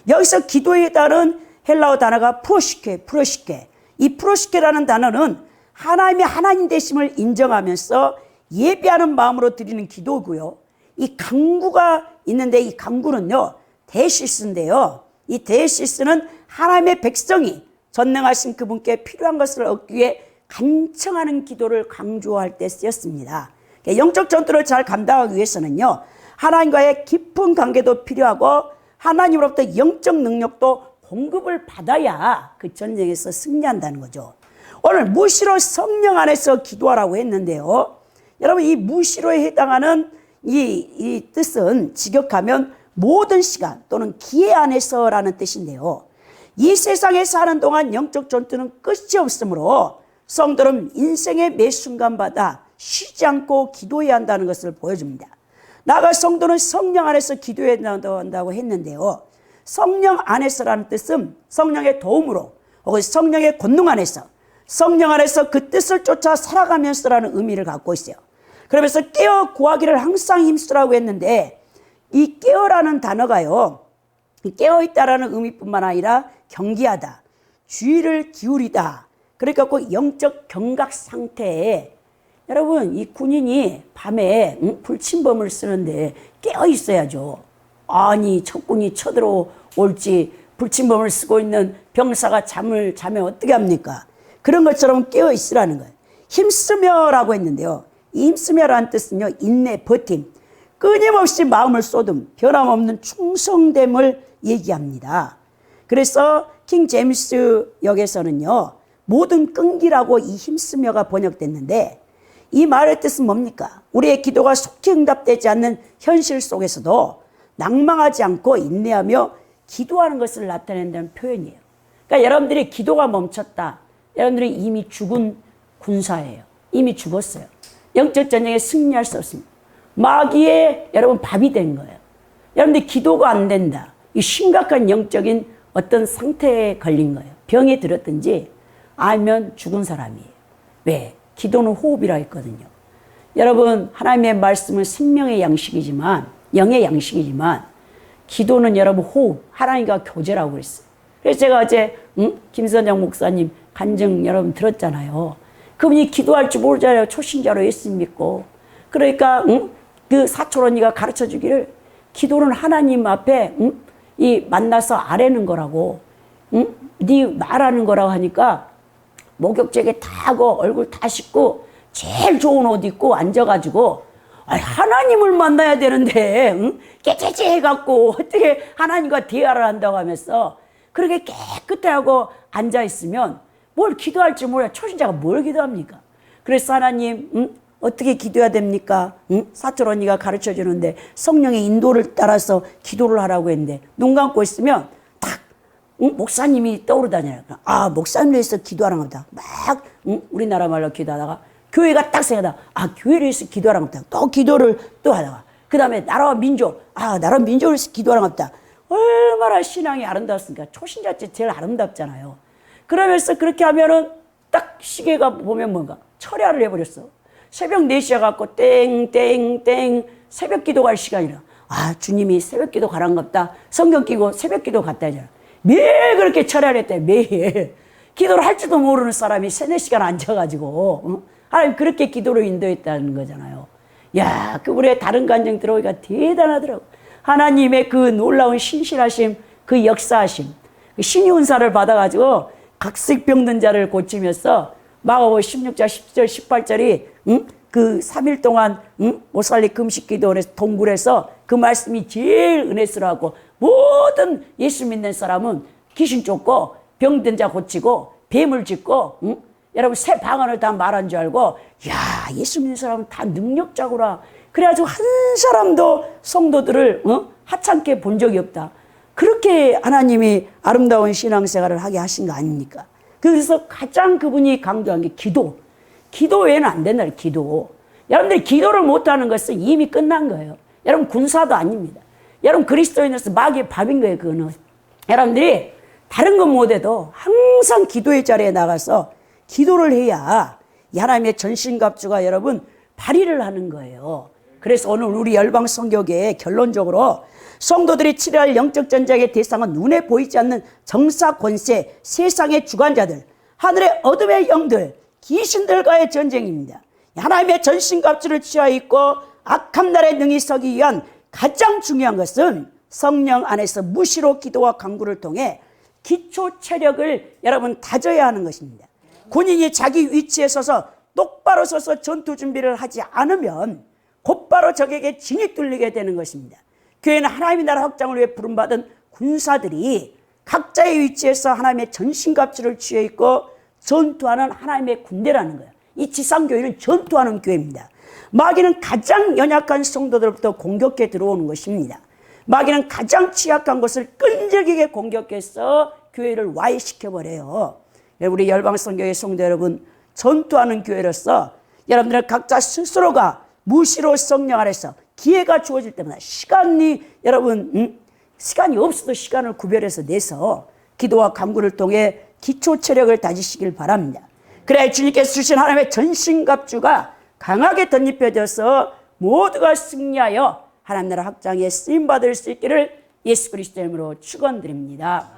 여기서 기도에 따른 헬라어 단어가 프로시케. 이 프로시케라는 단어는 하나님의 하나님 되심을 인정하면서 예배하는 마음으로 드리는 기도고요, 이 간구가 있는데 이 간구는요 데시스인데요, 이 데시스는 하나님의 백성이 전능하신 그분께 필요한 것을 얻기 위해 간청하는 기도를 강조할 때 쓰였습니다. 영적 전투를 잘 감당하기 위해서는요, 하나님과의 깊은 관계도 필요하고 하나님으로부터 영적 능력도 공급을 받아야 그 전쟁에서 승리한다는 거죠. 오늘 무시로 성령 안에서 기도하라고 했는데요, 여러분 이 무시로에 해당하는 이 뜻은 직역하면 모든 시간 또는 기회 안에서라는 뜻인데요, 이 세상에 사는 동안 영적 전투는 끝이 없으므로 성도는 인생의 매 순간마다 쉬지 않고 기도해야 한다는 것을 보여줍니다. 나아가 성도는 성령 안에서 기도해야 한다고 했는데요. 성령 안에서라는 뜻은 성령의 도움으로 혹은 성령의 권능 안에서, 성령 안에서 그 뜻을 쫓아 살아가면서라는 의미를 갖고 있어요. 그러면서 깨어 구하기를 항상 힘쓰라고 했는데, 이 깨어라는 단어가요, 깨어있다라는 의미뿐만 아니라 경계하다, 주의를 기울이다. 그러니까 그 영적 경각 상태에, 여러분 이 군인이 밤에 불침범을 쓰는데 깨어 있어야죠. 아니 적군이 쳐들어올지 불침범을 쓰고 있는 병사가 잠을 자면 어떻게 합니까? 그런 것처럼 깨어 있으라는 거예요. 힘쓰며라고 했는데요. 이 힘쓰며라는 뜻은요, 인내, 버팀, 끊임없이 마음을 쏟음, 변함없는 충성됨을 얘기합니다. 그래서 킹 제임스 역에서는요, 모든 끈기라고 이 힘쓰며가 번역됐는데, 이 말의 뜻은 뭡니까? 우리의 기도가 속히 응답되지 않는 현실 속에서도 낭망하지 않고 인내하며 기도하는 것을 나타낸다는 표현이에요. 그러니까 여러분들이 기도가 멈췄다. 여러분들이 이미 죽은 군사예요. 이미 죽었어요. 영적 전쟁에 승리할 수 없습니다. 마귀의 여러분 밥이 된 거예요. 여러분들이 기도가 안 된다. 이 심각한 영적인 어떤 상태에 걸린 거예요. 병에 들었든지 아니면 죽은 사람이에요. 왜? 기도는 호흡이라 했거든요. 여러분 하나님의 말씀은 생명의 양식이지만, 영의 양식이지만, 기도는 여러분 호흡, 하나님과 교제라고 그랬어요. 그래서 제가 어제 김선영 목사님 간증 여러분 들었잖아요. 그분이 기도할 줄 모르잖아요. 초신자로 예수 믿고. 그러니까 그 사촌 언니가 가르쳐 주기를, 기도는 하나님 앞에 이 만나서 아뢰는 거라고, 네 말하는 거라고 하니까 목욕제게 다 하고 얼굴 다 씻고 제일 좋은 옷 입고 앉아가지고, 하나님을 만나야 되는데 깨끗이 해갖고 어떻게 하나님과 대화를 한다고 하면서 그렇게 깨끗해 하고 앉아있으면 뭘 기도할지 몰라요. 초신자가 뭘 기도합니까? 그래서 하나님 어떻게 기도해야 됩니까? 사촌 언니가 가르쳐 주는데 성령의 인도를 따라서 기도를 하라고 했는데, 눈 감고 있으면 딱 목사님이 떠오르다니요. 아, 목사님을 위해서 기도하는 겁니다. 막 우리나라 말로 기도하다가 교회가 딱 생각하다. 아, 교회를 위해서 기도하는 겁니다. 또 기도를 또 하다가, 그 다음에 나라와 민족, 아, 나라와 민족을 위해서 기도하는 겁니다. 얼마나 신앙이 아름답습니까? 초신자 때 제일 아름답잖아요. 그러면서 그렇게 하면은 딱 시계가 보면 뭔가 철야를 해버렸어. 새벽 4시에 갖고 땡땡땡 새벽 기도 갈 시간이라. 아, 주님이 새벽 기도 가란 겁다. 성경 끼고 새벽 기도 갔다 하잖아. 매일 그렇게 철야를 했대. 매일. 기도를 할 줄도 모르는 사람이 3-4시간 앉아가지고 하나님 그렇게 기도로 인도했다는 거잖아요. 야, 그분의 다른 간증 들어오기가 대단하더라고. 하나님의 그 놀라운 신실하심, 그 역사하심, 그 신의 은사를 받아가지고 각색병든 자를 고치면서 마가복음 16장 10절 18절이 그 3일 동안 못살리 금식 기도원에서 동굴에서 그 말씀이 제일 은혜스러워하고, 모든 예수 믿는 사람은 귀신 쫓고 병든 자 고치고 뱀을 짚고 여러분 새 방언을 다 말한 줄 알고, 야, 예수 믿는 사람은 다 능력자구나. 그래가지고 한 사람도 성도들을 하찮게 본 적이 없다. 그렇게 하나님이 아름다운 신앙생활을 하게 하신 거 아닙니까? 그래서 가장 그분이 강조한 게 기도. 기도 외에는 안 된다. 기도. 여러분들이 기도를 못하는 것은 이미 끝난 거예요. 여러분 군사도 아닙니다. 여러분 그리스도인으로서 마귀의 밥인 거예요. 그거는. 여러분들이 다른 것 못해도 항상 기도의 자리에 나가서 기도를 해야 이 하나님의 전신갑주가 여러분 발휘를 하는 거예요. 그래서 오늘 우리 열방 선교계에 결론적으로 성도들이 치료할 영적 전쟁의 대상은 눈에 보이지 않는 정사 권세, 세상의 주관자들, 하늘의 어둠의 영들, 귀신들과의 전쟁입니다. 하나님의 전신갑주를 취하여 있고 악한 날에 능히 서기 위한 가장 중요한 것은 성령 안에서 무시로 기도와 간구를 통해 기초 체력을 여러분 다져야 하는 것입니다. 군인이 자기 위치에 서서 똑바로 서서 전투 준비를 하지 않으면 곧바로 적에게 진이 뚫리게 되는 것입니다. 교회는 하나님의 나라 확장을 위해 부름받은 군사들이 각자의 위치에서 하나님의 전신갑주를 취해 있고 전투하는 하나님의 군대라는 거예요. 이 지상교회는 전투하는 교회입니다. 마귀는 가장 연약한 성도들부터 공격해 들어오는 것입니다. 마귀는 가장 취약한 것을 끈질기게 공격해서 교회를 와해시켜버려요. 우리 열방성교회 성도 여러분, 전투하는 교회로서 여러분들 각자 스스로가 무시로 성령 아래서 기회가 주어질 때마다 시간이 없어도 시간을 구별해서 내서 기도와 간구를 통해 기초 체력을 다지시길 바랍니다. 그래야 주님께서 주신 하나님의 전신갑주가 강하게 덧입혀져서 모두가 승리하여 하나님 나라 확장에 쓰임받을 수 있기를 예수 그리스도 이름으로 축원드립니다.